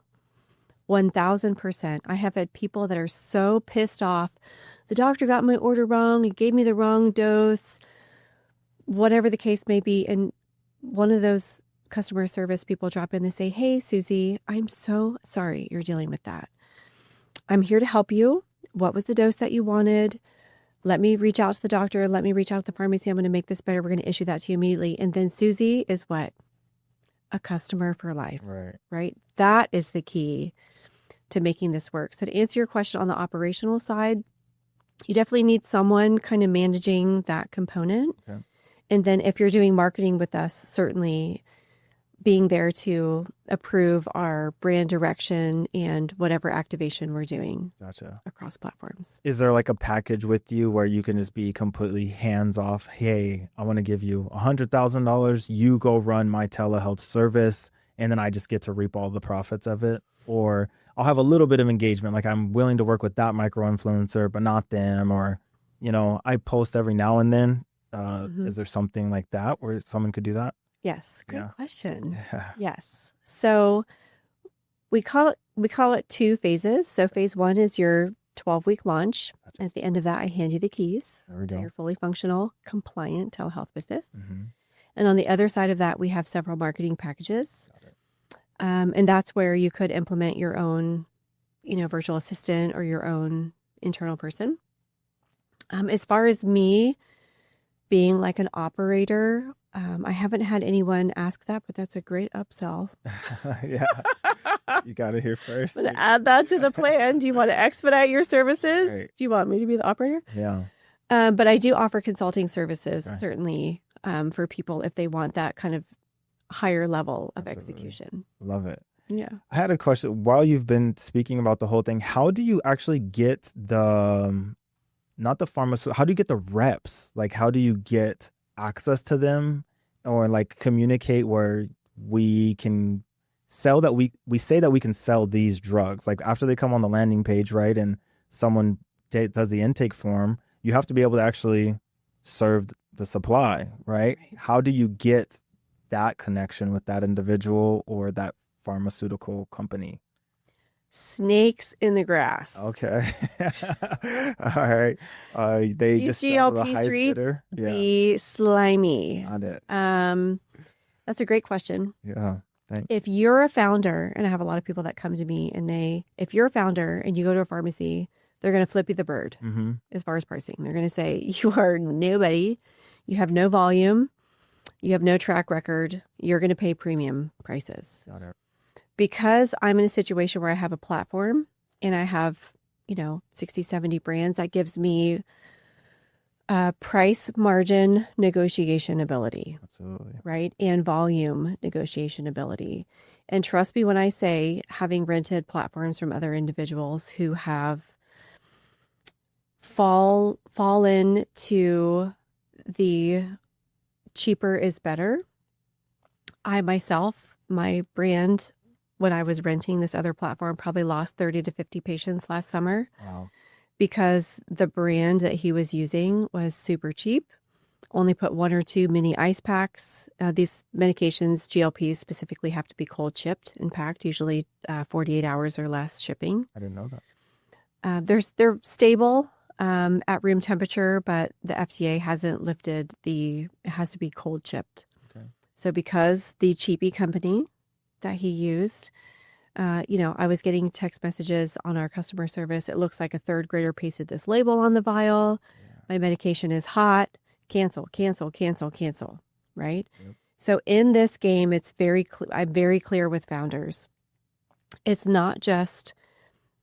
1000%. I have had people that are so pissed off. The doctor got my order wrong. He gave me the wrong dose, whatever the case may be. And one of those customer service people drop in and say, hey, Susie, I'm so sorry you're dealing with that. I'm here to help you. What was the dose that you wanted? Let me reach out to the doctor. Let me reach out to the pharmacy. I'm going to make this better. We're going to issue that to you immediately. And then Susie is what? A customer for life. Right? That is the key to making this work. So to answer your question on the operational side, you definitely need someone kind of managing that component. Okay. And then if you're doing marketing with us, certainly being there to approve our brand direction and whatever activation we're doing. Gotcha. Across platforms. Is there like a package with you where you can just be completely hands off? Hey, I want to give you $100,000. You go run my telehealth service, and then I just get to reap all the profits of it. Or I'll have a little bit of engagement. Like I'm willing to work with that micro influencer, but not them. Or, you know, I post every now and then. Is there something like that where someone could do that? Yes. Great question. Yeah. Yes. So we call it 2 phases. So phase 1 is your 12-week launch. Gotcha. And at the end of that, I hand you the keys to your fully functional, compliant telehealth business. Mm-hmm. And on the other side of that, we have several marketing packages. And that's where you could implement your own, you know, virtual assistant or your own internal person. As far as me being like an operator, I haven't had anyone ask that, but that's a great upsell. Yeah. You got it here first. I'm going to add that to the plan. Do you want to expedite your services? Right. Do you want me to be the operator? Yeah. But I do offer consulting services, Okay. certainly, for people if they want that kind of higher level of Absolutely. execution. Love it. Yeah. I had a question. While you've been speaking about the whole thing, how do you actually get not the pharmaceutical, how do you get the reps? Like, how do you get access to them or like communicate where we can sell that we say that we can sell these drugs? Like after they come on the landing page, right? And someone does the intake form, you have to be able to actually serve the supply, right? How do you get that connection with that individual or that pharmaceutical company? Snakes in the grass. Okay. All right. They These just sell to the GLP highest streets bidder. Yeah. be slimy. Got it. That's a great question. Yeah. Thanks. If you're a founder, and I have a lot of people that come to me and if you're a founder and you go to a pharmacy, they're going to flip you the bird as far as pricing. They're going to say, you are nobody. You have no volume. You have no track record. You're going to pay premium prices. Got it. Because I'm in a situation where I have a platform and I have, 60, 70 brands, that gives me price margin negotiation ability. Absolutely. Right? And volume negotiation ability. And trust me when I say, having rented platforms from other individuals who have fallen to the cheaper is better. I myself, my brand, when I was renting this other platform, probably lost 30 to 50 patients last summer. Wow. Because the brand that he was using was super cheap, only put 1 or 2 mini ice packs. These medications, GLPs specifically, have to be cold shipped and packed, usually 48 hours or less shipping. I didn't know that. They're stable at room temperature, but the FDA hasn't lifted it has to be cold shipped. Okay. So because the cheapy company that he used, I was getting text messages on our customer service. It looks like a third grader pasted this label on the vial. Yeah. My medication is hot. Cancel, cancel, cancel, cancel. Right? Yep. So in this game, I'm very clear with founders. It's not just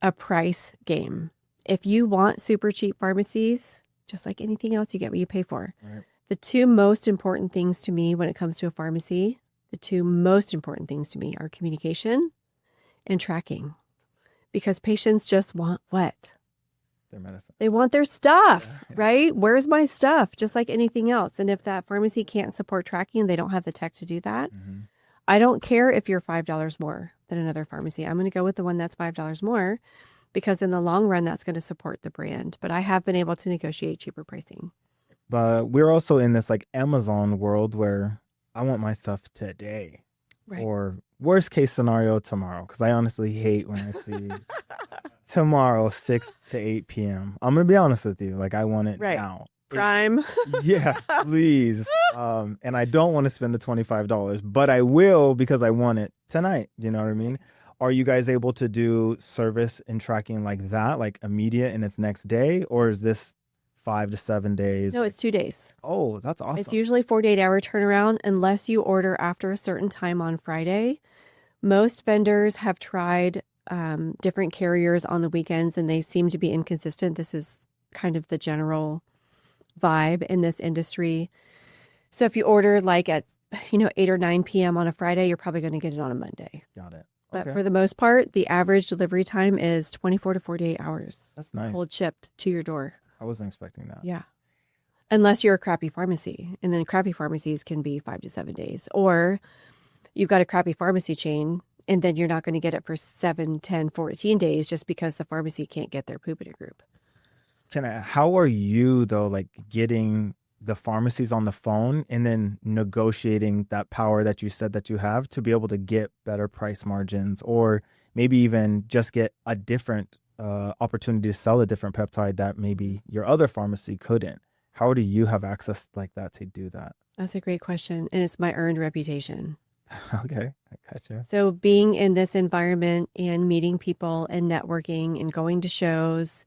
a price game. If you want super cheap pharmacies, just like anything else, you get what you pay for. Right. The 2 most important things to me when it comes to a pharmacy, are communication and tracking, because patients just want what? Their medicine. They want their stuff, right? Where's my stuff? Just like anything else. And if that pharmacy can't support tracking, they don't have the tech to do that. I don't care if you're $5 more than another pharmacy. I'm going to go with the one that's $5 more, because in the long run, that's going to support the brand. But I have been able to negotiate cheaper pricing. But we're also in this like Amazon world where I want my stuff today. Right. Or worst case scenario, tomorrow. Because I honestly hate when I see tomorrow, 6 to 8 p.m. I'm going to be honest with you. Like, I want it now. Prime. Yeah, please. And I don't want to spend the $25, but I will because I want it tonight. You know what I mean? Are you guys able to do service and tracking like that, like immediate and it's next day? Or is this 5 to 7 days? No, it's 2 days. Oh, that's awesome. It's usually 48-hour turnaround unless you order after a certain time on Friday. Most vendors have tried different carriers on the weekends and they seem to be inconsistent. This is kind of the general vibe in this industry. So if you order like at 8 or 9 p.m. on a Friday, you're probably going to get it on a Monday. Got it. But for the most part, the average delivery time is 24 to 48 hours. That's nice. Cold shipped to your door. I wasn't expecting that. Yeah. Unless you're a crappy pharmacy. And then crappy pharmacies can be 5 to 7 days. Or you've got a crappy pharmacy chain and then you're not going to get it for 7, 10, 14 days just because the pharmacy can't get their poop in a group. How are you, though, like getting the pharmacies on the phone and then negotiating that power that you said that you have to be able to get better price margins, or maybe even just get a different opportunity to sell a different peptide that maybe your other pharmacy couldn't? How do you have access like that to do that? That's a great question. And it's my earned reputation. Okay, I gotcha. So being in this environment and meeting people and networking and going to shows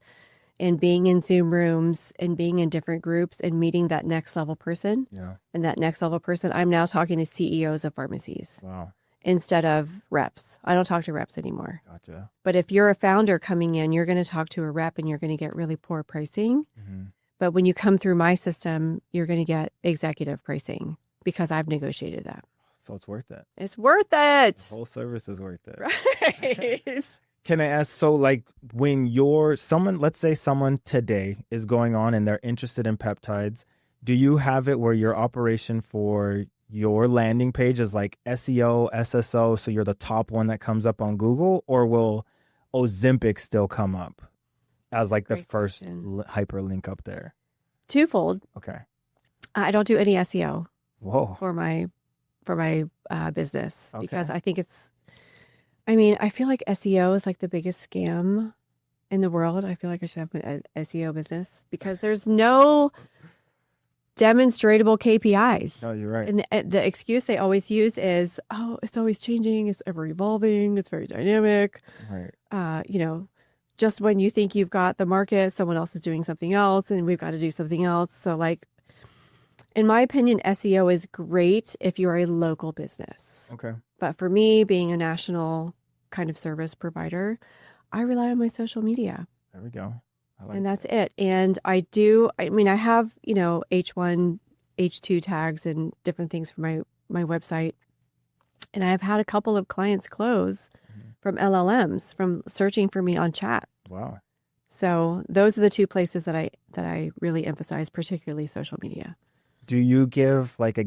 and being in Zoom rooms and being in different groups and meeting that next level person. Yeah. And that next level person, I'm now talking to CEOs of pharmacies. Wow. instead of reps. I don't talk to reps anymore. Gotcha. But if you're a founder coming in, you're going to talk to a rep and you're going to get really poor pricing. Mm-hmm. But when you come through my system, you're going to get executive pricing because I've negotiated that. So it's worth it. It's worth it. The whole service is worth it. Right. Can I ask, so like when let's say someone today is going on and they're interested in peptides, do you have it where your operation for your landing page is like SEO, SSO, so you're the top one that comes up on Google, or will Ozempic still come up as like the first hyperlink up there? Twofold. Okay. I don't do any SEO for my business because I think I feel like SEO is like the biggest scam in the world. I feel like I should have an SEO business because there's no demonstrable KPIs. No, you're right. And the excuse they always use is, oh, it's always changing. It's ever evolving. It's very dynamic. Right. Just when you think you've got the market, someone else is doing something else and we've got to do something else. So like, in my opinion, SEO is great if you're a local business. Okay. But for me, being a national kind of service provider, I rely on my social media. There we go. And that's it. And I have, H1, H2 tags and different things for my website. And I've had a couple of clients close from LLMs, from searching for me on chat. Wow. So those are the two places that I really emphasize, particularly social media. Do you give like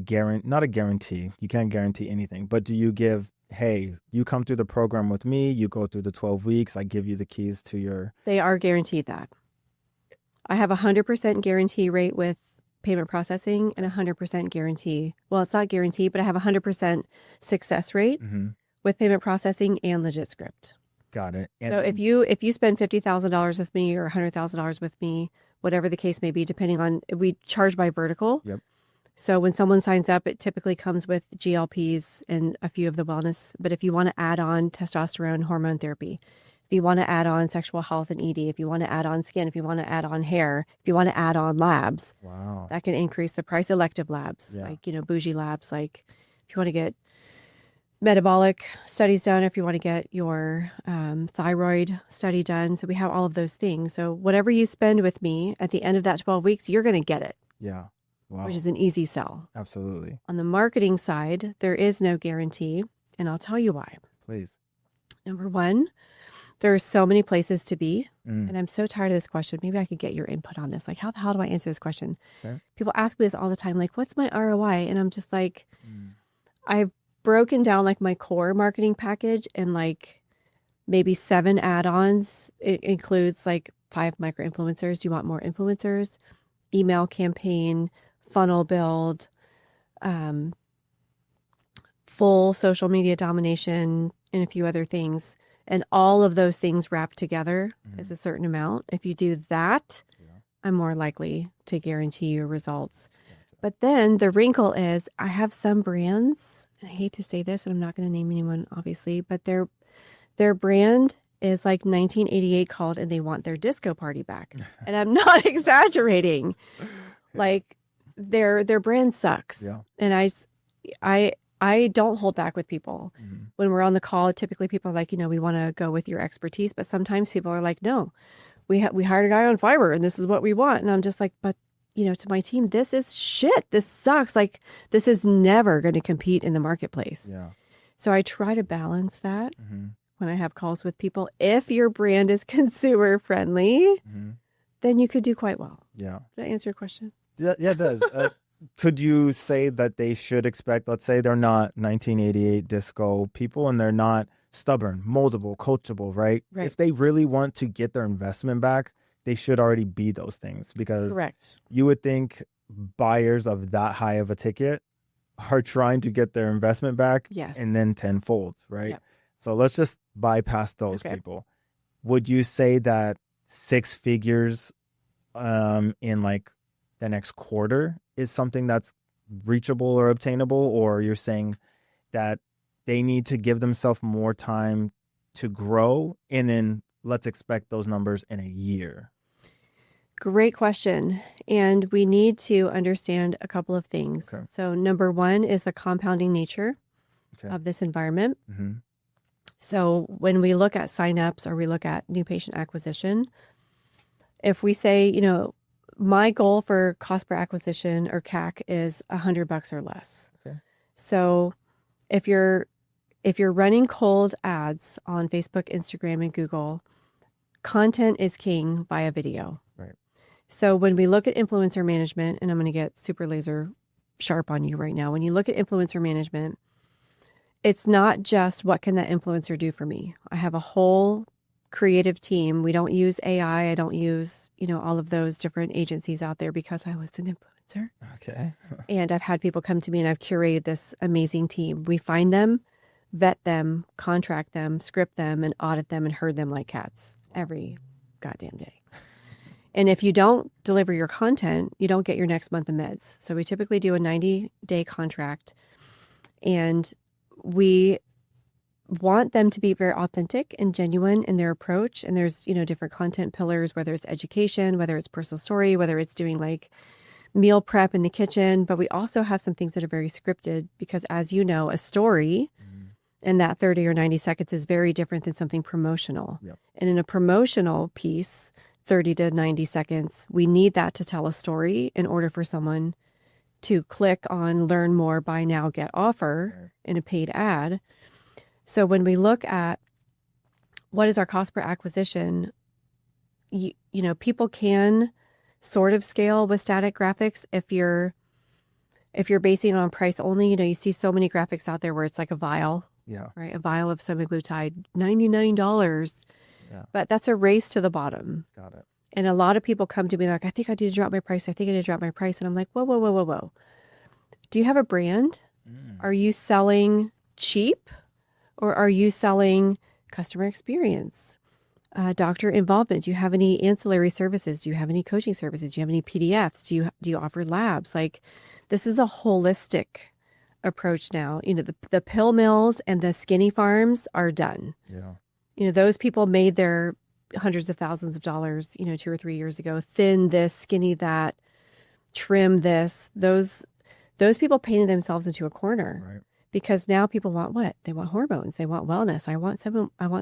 not a guarantee, you can't guarantee anything, but do you give, hey, you come through the program with me, you go through the 12 weeks, I give you the keys to your... They are guaranteed that. I have a 100% guarantee rate with payment processing and 100% guarantee. Well, it's not guaranteed, but I have a 100% success rate with payment processing and LegitScript. Got it. And so if you spend $50,000 with me or $100,000 with me, whatever the case may be, depending on, we charge by vertical. Yep. So when someone signs up, it typically comes with GLPs and a few of the wellness. But if you want to add on testosterone hormone therapy, if you want to add on sexual health and ED, if you want to add on skin, if you want to add on hair, if you want to add on labs, wow, that can increase the price. Elective labs, like, bougie labs, like if you want to get metabolic studies done, if you want to get your thyroid study done. So we have all of those things. So whatever you spend with me at the end of that 12 weeks, you're going to get it. Yeah. Wow. Which is an easy sell. Absolutely. On the marketing side, there is no guarantee, and I'll tell you why. Please. Number one, there are so many places to be, and I'm so tired of this question. Maybe I could get your input on this. Like, how the hell do I answer this question? Okay. People ask me this all the time, like, what's my ROI? And I'm just like, I've broken down like my core marketing package and like maybe 7 add-ons. It includes like 5 micro-influencers. Do you want more influencers? Email campaign, funnel build, full social media domination, and a few other things. And all of those things wrapped together is a certain amount. If you do that, I'm more likely to guarantee you results. But then the wrinkle is I have some brands, and I hate to say this, and I'm not going to name anyone, obviously, but their brand is like 1988 called, and they want their disco party back. And I'm not exaggerating. Like their brand sucks. Yeah. And I don't hold back with people. When we're on the call, typically people are like, we want to go with your expertise. But sometimes people are like, no, we hired a guy on Fiverr and this is what we want. And I'm just like, but to my team, this is shit. This sucks. Like this is never going to compete in the marketplace. Yeah. So I try to balance that when I have calls with people. If your brand is consumer friendly, then you could do quite well. Yeah. Did that answer your question? Yeah, it does. Could you say that they should expect, let's say they're not 1988 disco people and they're not stubborn, moldable, coachable, right? If they really want to get their investment back, they should already be those things, because you would think buyers of that high of a ticket are trying to get their investment back and then tenfold, right? Yep. So let's just bypass those people. Would you say that 6 figures in like the next quarter is something that's reachable or obtainable, or you're saying that they need to give themselves more time to grow and then let's expect those numbers in a year? Great question. And we need to understand a couple of things. Okay. So number one is the compounding nature of this environment. Mm-hmm. So when we look at signups or we look at new patient acquisition, if we say, my goal for cost per acquisition or CAC is $100 or less. Okay. So if you're running cold ads on Facebook, Instagram, and Google, content is king via video. Right. So when we look at influencer management, and I'm going to get super laser sharp on you right now. When you look at influencer management, it's not just what can that influencer do for me. I have a whole creative team. We don't use AI. I don't use, all of those different agencies out there because I was an influencer. Okay. And I've had people come to me and I've curated this amazing team. We find them, vet them, contract them, script them, and audit them and herd them like cats every goddamn day. And if you don't deliver your content, you don't get your next month of meds. So we typically do a 90-day contract, and we want them to be very authentic and genuine in their approach. And there's, different content pillars, whether it's education, whether it's personal story, whether it's doing like meal prep in the kitchen. But we also have some things that are very scripted because, as you know, a story in that 30 or 90 seconds is very different than something promotional. Yep. And in a promotional piece, 30 to 90 seconds, we need that to tell a story in order for someone to click on learn more, buy now, get offer in a paid ad. So when we look at what is our cost per acquisition, people can sort of scale with static graphics if you're basing it on price only. You see so many graphics out there where it's like a vial. Yeah. Right. A vial of semaglutide, $99. Yeah. But that's a race to the bottom. Got it. And a lot of people come to me like, I think I need to drop my price. I think I need to drop my price. And I'm like, whoa, whoa, whoa, whoa, whoa. Do you have a brand? Are you selling cheap? Or are you selling customer experience, doctor involvement? Do you have any ancillary services? Do you have any coaching services? Do you have any PDFs? Do you offer labs? Like, this is a holistic approach now. The pill mills and the skinny farms are done. Yeah. Those people made their hundreds of thousands of dollars, 2 or 3 years ago. Thin this, skinny that, trim this. Those people painted themselves into a corner. Right. Because now people want what? They want hormones. They want wellness. I want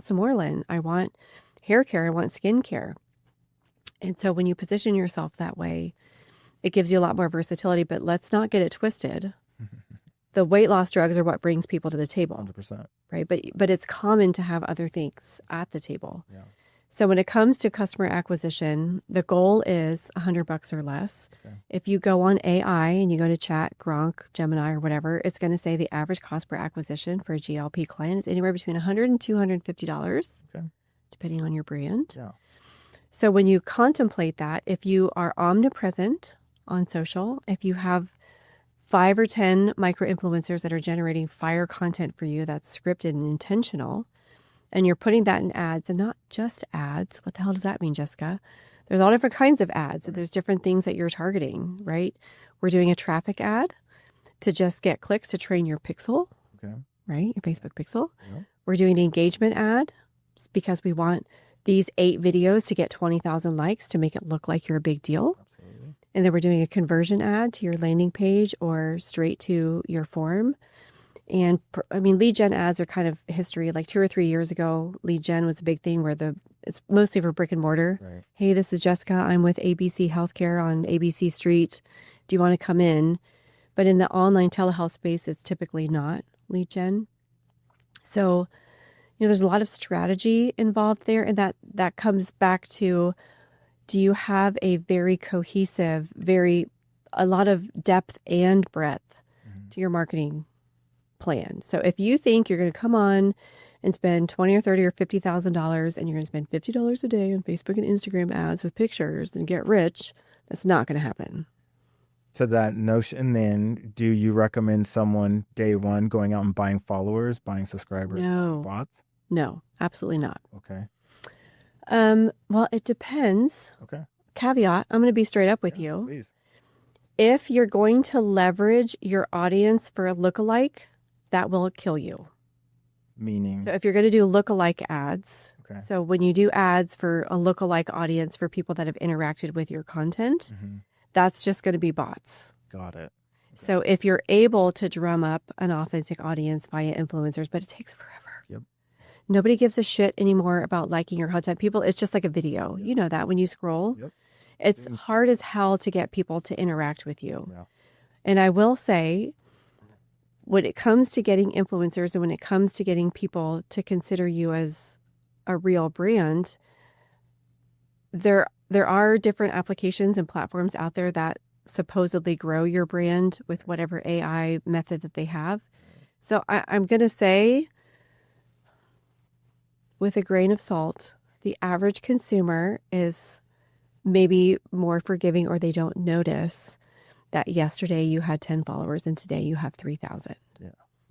some Orlin. I want hair care. I want skin care. And so when you position yourself that way, it gives you a lot more versatility. But let's not get it twisted. The weight loss drugs are what brings people to the table. 100%. Right. But it's common to have other things at the table. Yeah. So when it comes to customer acquisition, the goal is $100 or less. Okay. If you go on AI and you go to Chat, Gronk, Gemini, or whatever, it's going to say the average cost per acquisition for a GLP client is anywhere between $100 and $250, okay, depending on your brand. Yeah. So when you contemplate that, if you are omnipresent on social, if you have 5 or 10 micro influencers that are generating fire content for you that's scripted and intentional, and you're putting that in ads, and not just ads. What the hell does that mean, Jessica? There's all different kinds of ads. And there's different things that you're targeting, right? We're doing a traffic ad to just get clicks to train your pixel, Okay. right? Your Facebook pixel. Yeah. We're doing an engagement ad because we want these 8 videos to get 20,000 likes to make it look like you're a big deal. Absolutely. And then we're doing a conversion ad to your landing page or straight to your form. And lead gen ads are kind of history. Like 2 or 3 years ago, lead gen was a big thing where it's mostly for brick and mortar. Right. Hey, this is Jessica. I'm with ABC Healthcare on ABC Street. Do you want to come in? But in the online telehealth space, it's typically not lead gen. So, there's a lot of strategy involved there. And that comes back to, do you have a very cohesive, a lot of depth and breadth to your marketing plan? So if you think you're going to come on and spend $20 or $30 or $50,000 and you're going to spend $50 a day on Facebook and Instagram ads with pictures and get rich, that's not going to happen. To that notion, then, do you recommend someone day one going out and buying followers, buying subscribers, bots? No, absolutely not. Okay. Well, it depends. Okay. Caveat, I'm going to be straight up with you. Please. If you're going to leverage your audience for a lookalike, that will kill you. Meaning? So if you're going to do lookalike ads, okay, so when you do ads for a lookalike audience for people that have interacted with your content, that's just going to be bots. Got it. Okay. So if you're able to drum up an authentic audience via influencers, but it takes forever. Yep. Nobody gives a shit anymore about liking your content. People, it's just like a video. Yep. You know that when you scroll. Yep. It's hard as hell to get people to interact with you. Yeah. And I will say, when it comes to getting influencers and when it comes to getting people to consider you as a real brand, there are different applications and platforms out there that supposedly grow your brand with whatever AI method that they have. So I'm going to say, with a grain of salt, the average consumer is maybe more forgiving, or they don't notice that yesterday you had 10 followers and today you have 3,000. Yeah.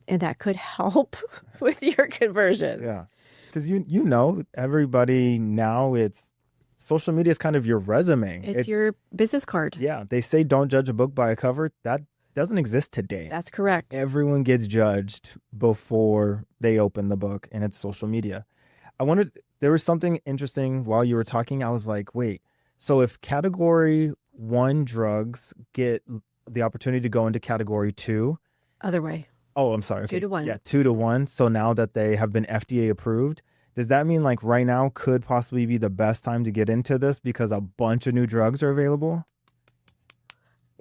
And that could help with your conversions. Yeah. Because you know, everybody now, it's social media is kind of your resume. It's your business card. Yeah. They say don't judge a book by a cover. That doesn't exist today. That's correct. Everyone gets judged before they open the book, and it's social media. I wondered, there was something interesting while you were talking. I was like, wait, so if category 1 drugs get the opportunity to go into category 2. Other way. Oh, I'm sorry. Okay. 2 to 1. Yeah, 2 to 1. So now that they have been FDA approved, does that mean like right now could possibly be the best time to get into this because a bunch of new drugs are available?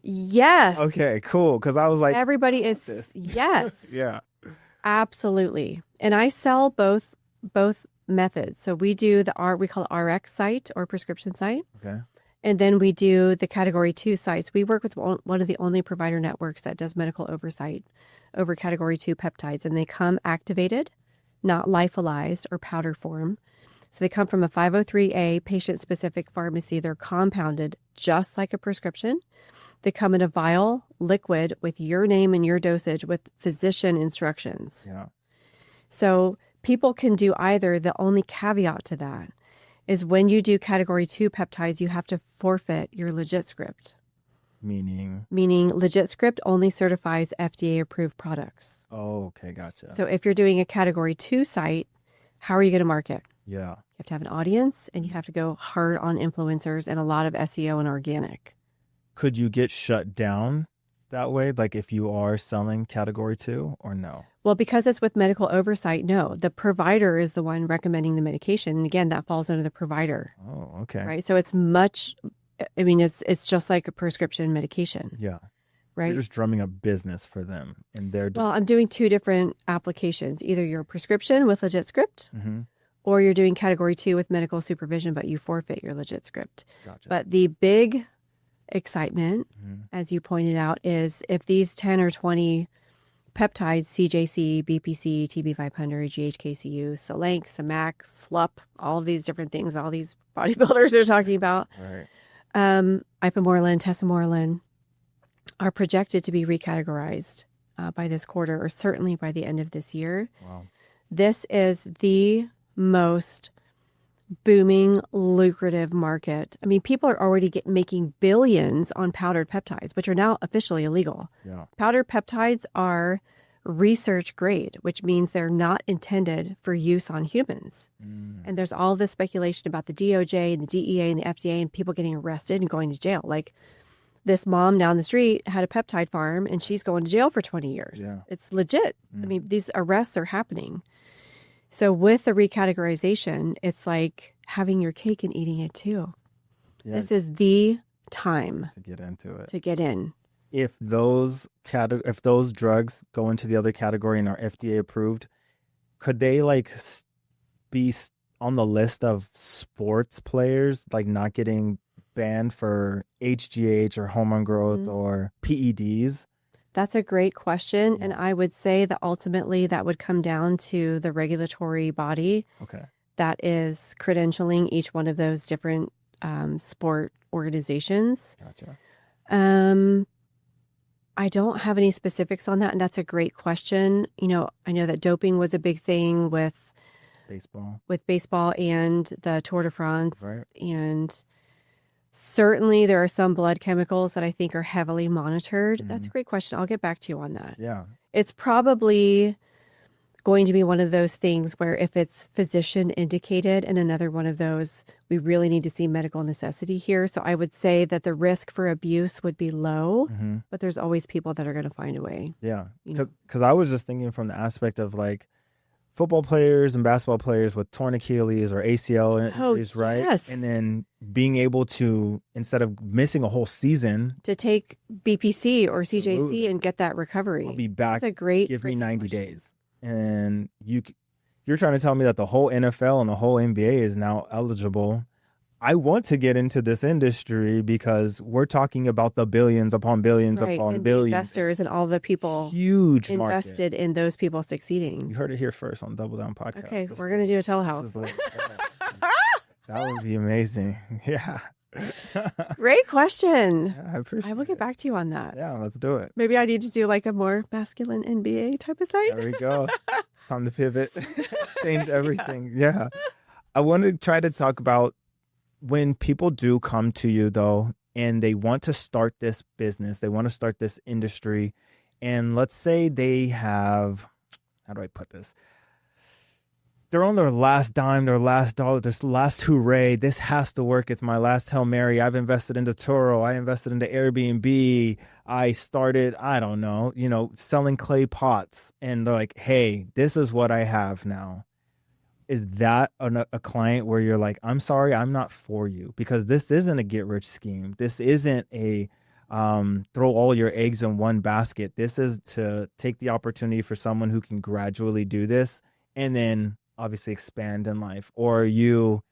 Yes. Okay, cool. Because I was like, everybody is, yes. Yeah. Absolutely. And I sell both methods. So we do we call it RX site or prescription site. Okay. And then we do the category 2 sites. We work with one of the only provider networks that does medical oversight over category 2 peptides. And they come activated, not lyophilized or powder form. So they come from a 503A patient-specific pharmacy. They're compounded just like a prescription. They come in a vial, liquid, with your name and your dosage with physician instructions. Yeah. So people can do either. The only caveat to that is when you do category 2 peptides, you have to forfeit your legit script. Meaning legit script only certifies FDA approved products. Oh, okay, gotcha. So if you're doing a category 2 site, how are you going to market? Yeah. You have to have an audience, and you have to go hard on influencers and a lot of SEO and organic. Could you get shut down that way? Like if you are selling category 2 or no? Well, because it's with medical oversight, no. The provider is the one recommending the medication. And again, that falls under the provider. Oh, okay. Right. So it's it's just like a prescription medication. Yeah. Right. You're just drumming up business for them. And they're well, I'm doing 2 different applications. Either your prescription with legit script, mm-hmm. or you're doing category 2 with medical supervision, but you forfeit your legit script. Gotcha. But the big excitement, mm-hmm. as you pointed out, is if these 10 or 20 peptides, CJC, BPC, TB500, GHKCU, Solank, Samac, SLUP, all of these different things, all these bodybuilders are talking about, right. ipamorelin, tesamorelin, are projected to be recategorized by this quarter, or certainly by the end of this year. Wow. This is the most booming, lucrative market. I mean, people are already making billions on powdered peptides, which are now officially illegal. Yeah. Powdered peptides are research grade, which means they're not intended for use on humans. And there's all this speculation about the DOJ and the DEA and the FDA and people getting arrested and going to jail. Like this mom down the street had a peptide farm and she's going to jail for 20 years. Yeah. It's legit. I mean, these arrests are happening. So with the recategorization, it's like having your cake and eating it too. Yeah. This is the time to get into it. To get in. If those drugs go into the other category and are FDA approved, could they like be on the list of sports players, like not getting banned for HGH or hormone growth or PEDs? That's a great question. And I would say that ultimately that would come down to the regulatory body that is credentialing each one of those different sport organizations. Gotcha. I don't have any specifics on that. And that's a great question. You know, I know that doping was a big thing with baseball and the Tour de France. Right. And certainly there are some blood chemicals that I think are heavily monitored. That's a great question. I'll get back to you on that. Yeah. It's probably going to be one of those things where if it's physician indicated and another one of those, we really need to see medical necessity here. So I would say that the risk for abuse would be low, but there's always people that are going to find a way. Yeah. Because I was just thinking from the aspect of like football players and basketball players with torn Achilles or ACL injuries, right? Yes. And then being able to, instead of missing a whole season, to take BPC or Absolutely. CJC and get that recovery. I'll be back. That's a great. Give me 90 days. And you're trying to tell me that the whole NFL and the whole NBA is now eligible. I want to get into this industry because we're talking about the billions upon billions upon and billions. The investors and all the people huge invested in those people succeeding. You heard it here first on Double Down Podcast. Okay, we're going to do a telehealth. That would be amazing. Yeah. Great question. Yeah, I appreciate it. I will get back to you on that. Yeah, let's do it. Maybe I need to do like a more masculine NBA type of site. There we go. It's time to pivot. Change everything. Yeah. I want to try to talk about when people do come to you, though, and they want to start this business, they want to start this industry, and let's say they have, how do I put this? They're on their last dime, their last dollar, their last hooray. This has to work. It's my last Hail Mary. I've invested into Turo. I invested into Airbnb. I started, I don't know, selling clay pots. And they're like, hey, this is what I have now. Is that a client where you're like, I'm sorry, I'm not for you, because this isn't a get rich scheme. This isn't a throw all your eggs in one basket. This is to take the opportunity for someone who can gradually do this and then obviously expand in life. Or you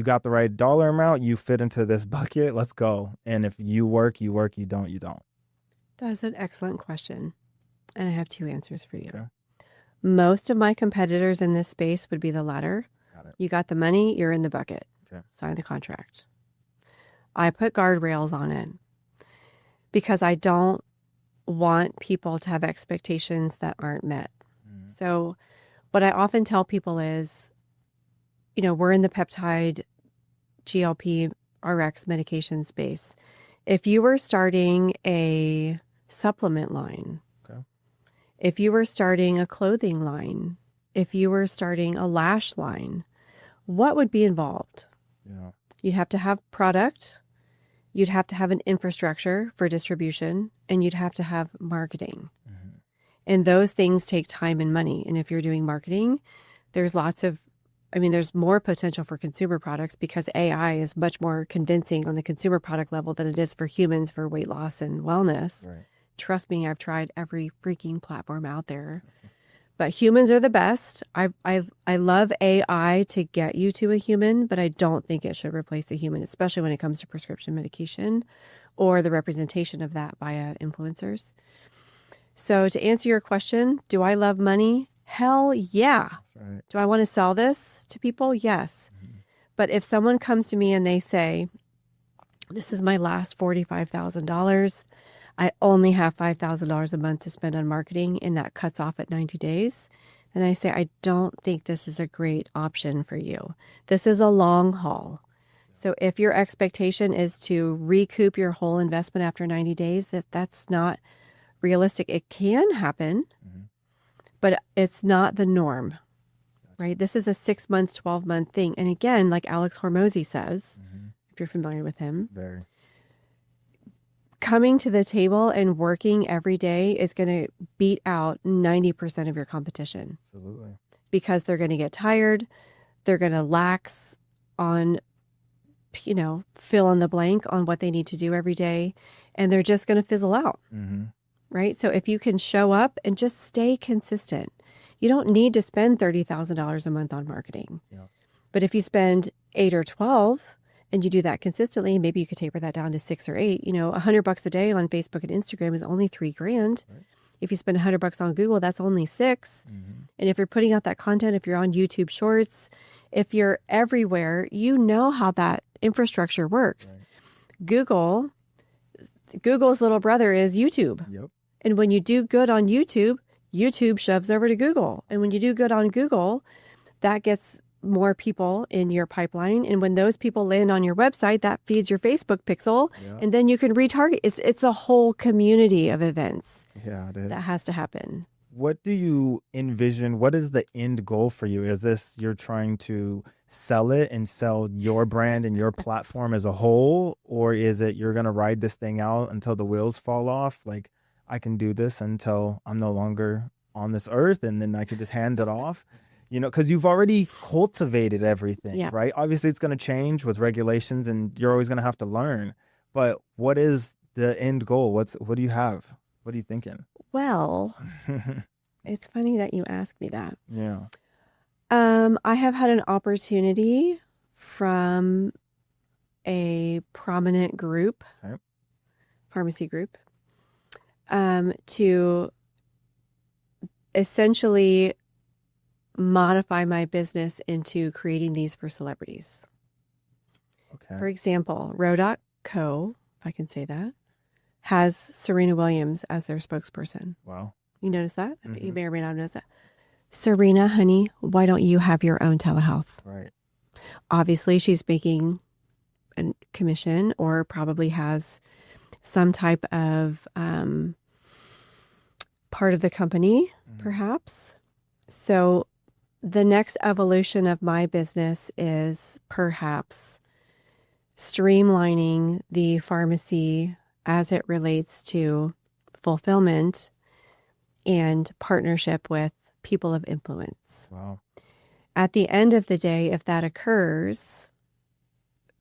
got the right dollar amount, you fit into this bucket, let's go. And if you work, you work, you don't, you don't. That's an excellent question. And I have two answers for you. Okay. Most of my competitors in this space would be the latter. Got it. You got the money, you're in the bucket. Okay. Sign the contract. I put guardrails on it because I don't want people to have expectations that aren't met. Mm-hmm. So what I often tell people is, we're in the peptide GLP RX medication space. If you were starting a supplement line, if you were starting a clothing line, if you were starting a lash line, what would be involved? Yeah. You'd have to have product, you'd have to have an infrastructure for distribution, and you'd have to have marketing. Mm-hmm. And those things take time and money. And if you're doing marketing, there's more potential for consumer products because AI is much more convincing on the consumer product level than it is for humans for weight loss and wellness. Right. Trust me, I've tried every freaking platform out there. But humans are the best. I love AI to get you to a human, but I don't think it should replace a human, especially when it comes to prescription medication or the representation of that via influencers. So to answer your question, do I love money? Hell yeah. That's right. Do I want to sell this to people? Yes. Mm-hmm. But if someone comes to me and they say, this is my last $45,000, I only have $5,000 a month to spend on marketing, and that cuts off at 90 days. And I say, I don't think this is a great option for you. This is a long haul. So if your expectation is to recoup your whole investment after 90 days, that's not realistic. It can happen, but it's not the norm, right? This is a 6 months, 12-month thing. And again, like Alex Hormozy says, if you're familiar with him, very. Coming to the table and working every day is going to beat out 90% of your competition. Absolutely. Because they're going to get tired. They're going to lax on, fill in the blank on what they need to do every day. And they're just going to fizzle out. Mm-hmm. Right? So if you can show up and just stay consistent, you don't need to spend $30,000 a month on marketing. Yeah. But if you spend 8 or 12, and you do that consistently, maybe you could taper that down to 6 or 8. $100 a day on Facebook and Instagram is only $3,000. Right. If you spend $100 on Google, that's only $6,000. Mm-hmm. And if you're putting out that content, if you're on YouTube Shorts, if you're everywhere, you know how that infrastructure works. Right. Google's little brother is YouTube. Yep. And when you do good on YouTube, YouTube shoves over to Google. And when you do good on Google, that gets more people in your pipeline. And when those people land on your website, that feeds your Facebook pixel. Yeah. And then you can retarget. It's a whole community of events it is. That has to happen. what do you envision? What is the end goal for you? Is this you're trying to sell it and sell your brand and your platform as a whole? Or is it you're going to ride this thing out until the wheels fall off? Like, I can do this until I'm no longer on this earth and then I can just hand it off, because you've already cultivated everything, Yeah. right? Obviously, it's going to change with regulations and you're always going to have to learn. But what is the end goal? What do you have? What are you thinking? Well, it's funny that you asked me that. Yeah. I have had an opportunity from a prominent group, Okay. pharmacy group, to essentially modify my business into creating these for celebrities. Okay. For example, Row.co, if I can say that, has Serena Williams as their spokesperson. Wow. You notice that? Mm-hmm. You may or may not notice that. Serena, honey, why don't you have your own telehealth? Right. Obviously, she's making a commission or probably has some type of part of the company, perhaps. So the next evolution of my business is perhaps streamlining the pharmacy as it relates to fulfillment and partnership with people of influence. Wow. At the end of the day, if that occurs,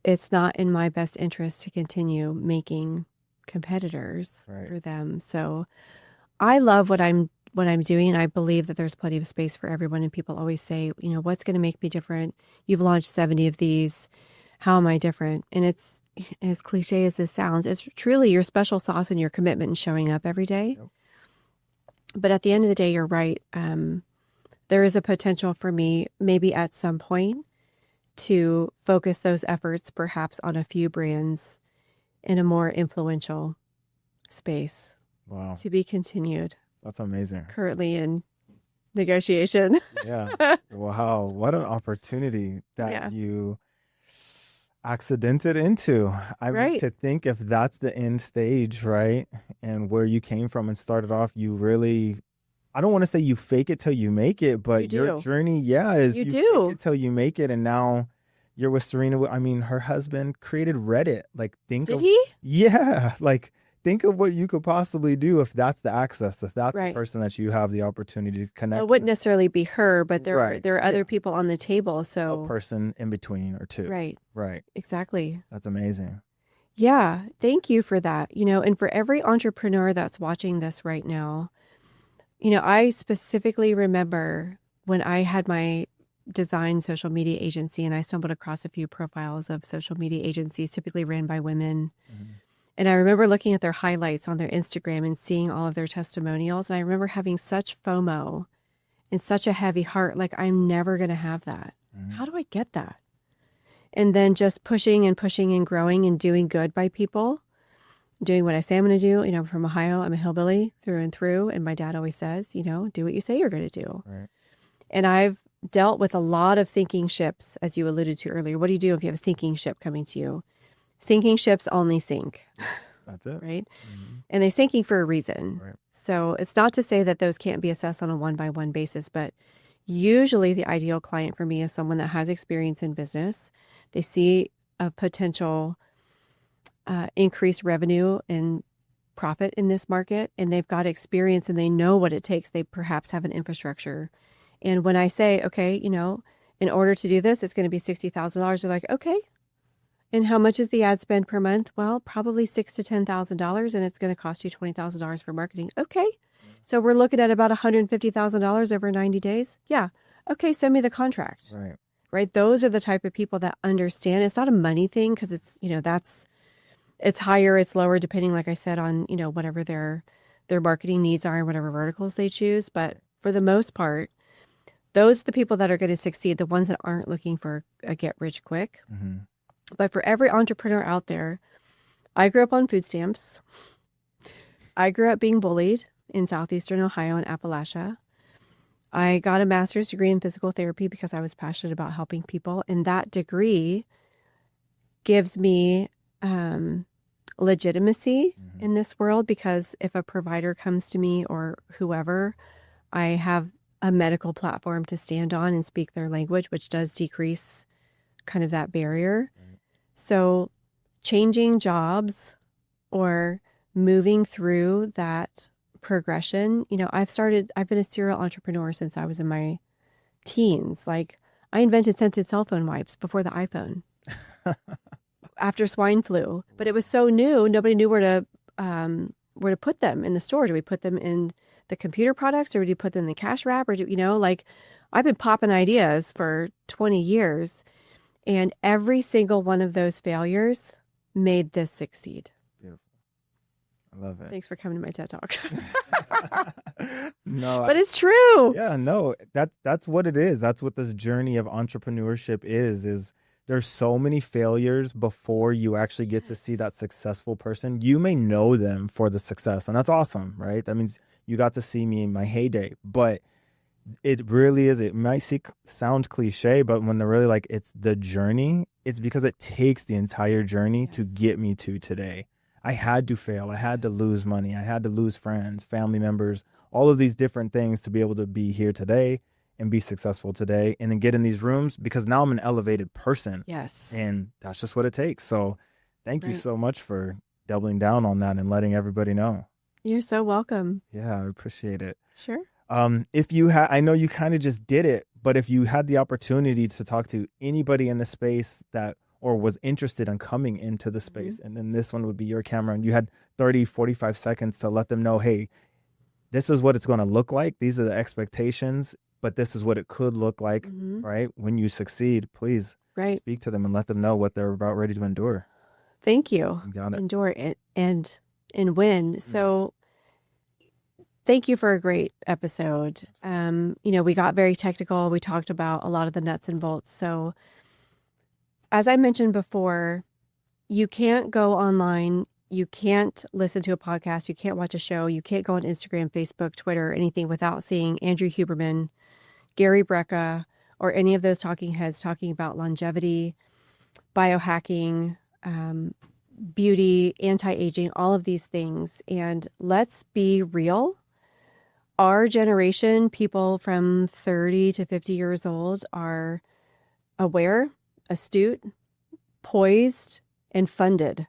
it's not in my best interest to continue making competitors for them. So I love what I'm doing, and I believe that there's plenty of space for everyone. And people always say, what's going to make me different? You've launched 70 of these. How am I different? And it's as cliche as this sounds, it's truly your special sauce and your commitment and showing up every day. Yep. But at the end of the day, you're right. There is a potential for me, maybe at some point, to focus those efforts perhaps on a few brands in a more influential space. Wow. To be continued. That's amazing. Currently in negotiation. Yeah. Wow. What an opportunity that you accidented into. I mean, to think if that's the end stage, right? And where you came from and started off, you really, I don't want to say you fake it till you make it, but your journey, is you fake it till you make it. And now you're with Serena. I mean, her husband created Reddit. Like, Did he? Yeah. Like, think of what you could possibly do if that's the access, if that's the person that you have the opportunity to connect with. It wouldn't necessarily be her, but there are other people on the table. So a person in between or two. Right. Exactly. That's amazing. Yeah. Thank you for that. And for every entrepreneur that's watching this right now, I specifically remember when I had my design social media agency and I stumbled across a few profiles of social media agencies typically ran by women. Mm-hmm. And I remember looking at their highlights on their Instagram and seeing all of their testimonials. And I remember having such FOMO and such a heavy heart. Like, I'm never going to have that. Mm-hmm. How do I get that? And then just pushing and growing and doing good by people, doing what I say I'm going to do. I'm from Ohio. I'm a hillbilly through and through. And my dad always says, do what you say you're going to do. Right. And I've dealt with a lot of sinking ships, as you alluded to earlier. What do you do if you have a sinking ship coming to you? Sinking ships only sink. That's it. Right? Mm-hmm. And they're sinking for a reason. Right. So it's not to say that those can't be assessed on a one-by-one basis, but usually the ideal client for me is someone that has experience in business. They see a potential increased revenue and profit in this market, and they've got experience and they know what it takes. They perhaps have an infrastructure. And when I say, okay, in order to do this, it's going to be $60,000, they're like, okay. And how much is the ad spend per month? Well, probably $6,000 to $10,000, and it's going to cost you $20,000 for marketing. Okay. So we're looking at about $150,000 over 90 days. Yeah. Okay. Send me the contract. Right. Those are the type of people that understand. It's not a money thing because it's, it's higher, it's lower, depending, like I said, on, whatever their marketing needs are and whatever verticals they choose. But for the most part, those are the people that are going to succeed, the ones that aren't looking for a get rich quick. Mm-hmm. But for every entrepreneur out there, I grew up on food stamps. I grew up being bullied in southeastern Ohio and Appalachia. I got a master's degree in physical therapy because I was passionate about helping people. And that degree gives me legitimacy in this world, because if a provider comes to me or whoever, I have a medical platform to stand on and speak their language, which does decrease kind of that barrier. Right. So changing jobs or moving through that progression, I've been a serial entrepreneur since I was in my teens. Like, I invented scented cell phone wipes before the iPhone after swine flu, but it was so new, nobody knew where to put them in the store. Do we put them in the computer products, or do you put them in the cash wrap, or I've been popping ideas for 20 years, and every single one of those failures made this succeed. Beautiful. I love it. Thanks for coming to my TED Talk. No, but it's true. Yeah, no, that's what it is. That's what this journey of entrepreneurship is there's so many failures before you actually get to see that successful person. You may know them for the success, and that's awesome, right? That means you got to see me in my heyday, but it really is. It might sound cliche, but when they're really like, it's the journey, it's because it takes the entire journey to get me to today. I had to fail. I had to lose money. I had to lose friends, family members, all of these different things to be able to be here today and be successful today, and then get in these rooms, because now I'm an elevated person. Yes. And that's just what it takes. So thank you so much for doubling down on that and letting everybody know. You're so welcome. Yeah, I appreciate it. Sure. If you had, I know you kind of just did it, but if you had the opportunity to talk to anybody in the space that, or was interested in coming into the space, and then this one would be your camera, and you had 30, 45 seconds to let them know, hey, this is what it's going to look like. These are the expectations, but this is what it could look like, right? When you succeed, please speak to them and let them know what they're about ready to endure. Thank you. You got it. Endure it and win. So thank you for a great episode. We got very technical. We talked about a lot of the nuts and bolts. So as I mentioned before, you can't go online. You can't listen to a podcast. You can't watch a show. You can't go on Instagram, Facebook, Twitter, anything without seeing Andrew Huberman, Gary Brecka, or any of those talking heads talking about longevity, biohacking, beauty, anti-aging, all of these things. And let's be real. Our generation, people from 30 to 50 years old, are aware, astute, poised, and funded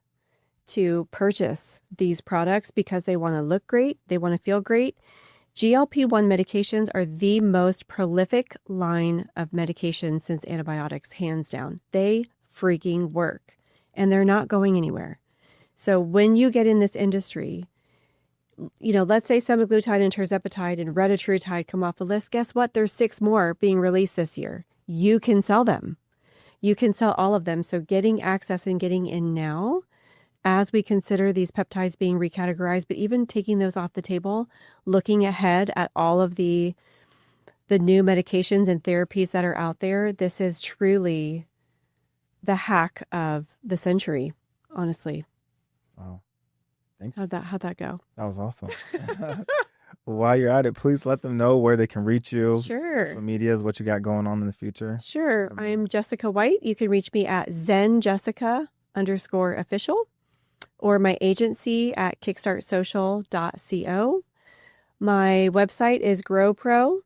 to purchase these products because they want to look great, they want to feel great. GLP-1 medications are the most prolific line of medications since antibiotics, hands down. They freaking work, and they're not going anywhere. So when you get in this industry, let's say semaglutide and tirzepatide and retatrutide come off the list. Guess what? There's 6 more being released this year. You can sell them. You can sell all of them. So getting access and getting in now, as we consider these peptides being recategorized, but even taking those off the table, looking ahead at all of the new medications and therapies that are out there, this is truly the hack of the century, honestly. Wow. Thank you. How'd that go? That was awesome. While you're at it, please let them know where they can reach you. Sure. Social medias, what you got going on in the future. Sure. I'm Jessica White. You can reach me at zenjessica_official, or my agency at kickstartsocial.co. My website is growpro.co,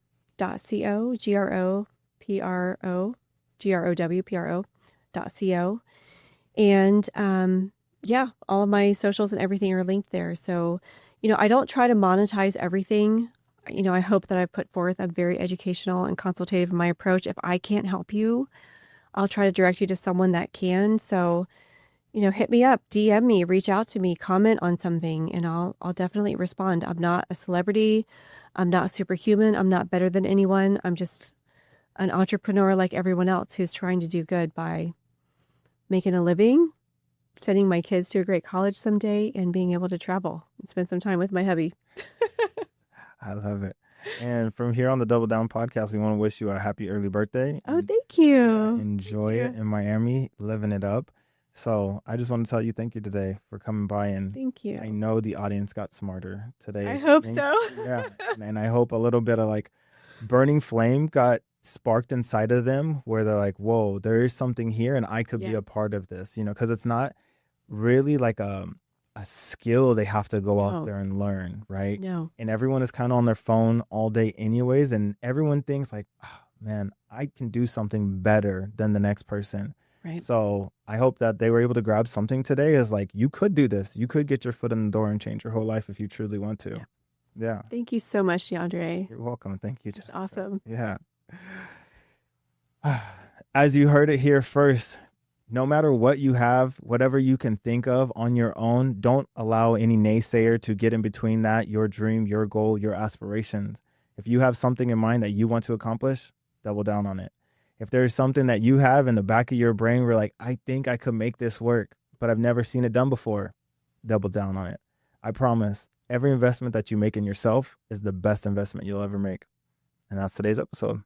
growpro.co. And all of my socials and everything are linked there. So, I don't try to monetize everything. I hope that I've put forth. I'm very educational and consultative in my approach. If I can't help you, I'll try to direct you to someone that can. So, hit me up, DM me, reach out to me, comment on something, and I'll definitely respond. I'm not a celebrity. I'm not superhuman. I'm not better than anyone. I'm just an entrepreneur like everyone else who's trying to do good by making a living, sending my kids to a great college someday, and being able to travel and spend some time with my hubby. I love it. And from here on the Double Down podcast, we want to wish you a happy early birthday. Oh, thank you. Enjoy it in Miami, living it up. So I just want to tell you thank you today for coming by. And thank you. I know the audience got smarter today. I hope so. Yeah. And I hope a little bit of burning flame got sparked inside of them where they're like, whoa, there is something here and I could be a part of this, because it's not really like a a skill they have to go out No. there and learn, right? No. And everyone is kind of on their phone all day anyways, and everyone thinks like, oh, man, I can do something better than the next person. Right. So I hope that they were able to grab something today as like, you could do this. You could get your foot in the door and change your whole life if you truly want to. Yeah. Thank you so much, DeAndre. You're welcome. Thank you, Jessica. That's awesome. Yeah. As you heard it here first, no matter what you have, whatever you can think of on your own, don't allow any naysayer to get in between that, your dream, your goal, your aspirations. If you have something in mind that you want to accomplish, double down on it. If there's something that you have in the back of your brain where like, I think I could make this work, but I've never seen it done before, double down on it. I promise every investment that you make in yourself is the best investment you'll ever make. And that's today's episode.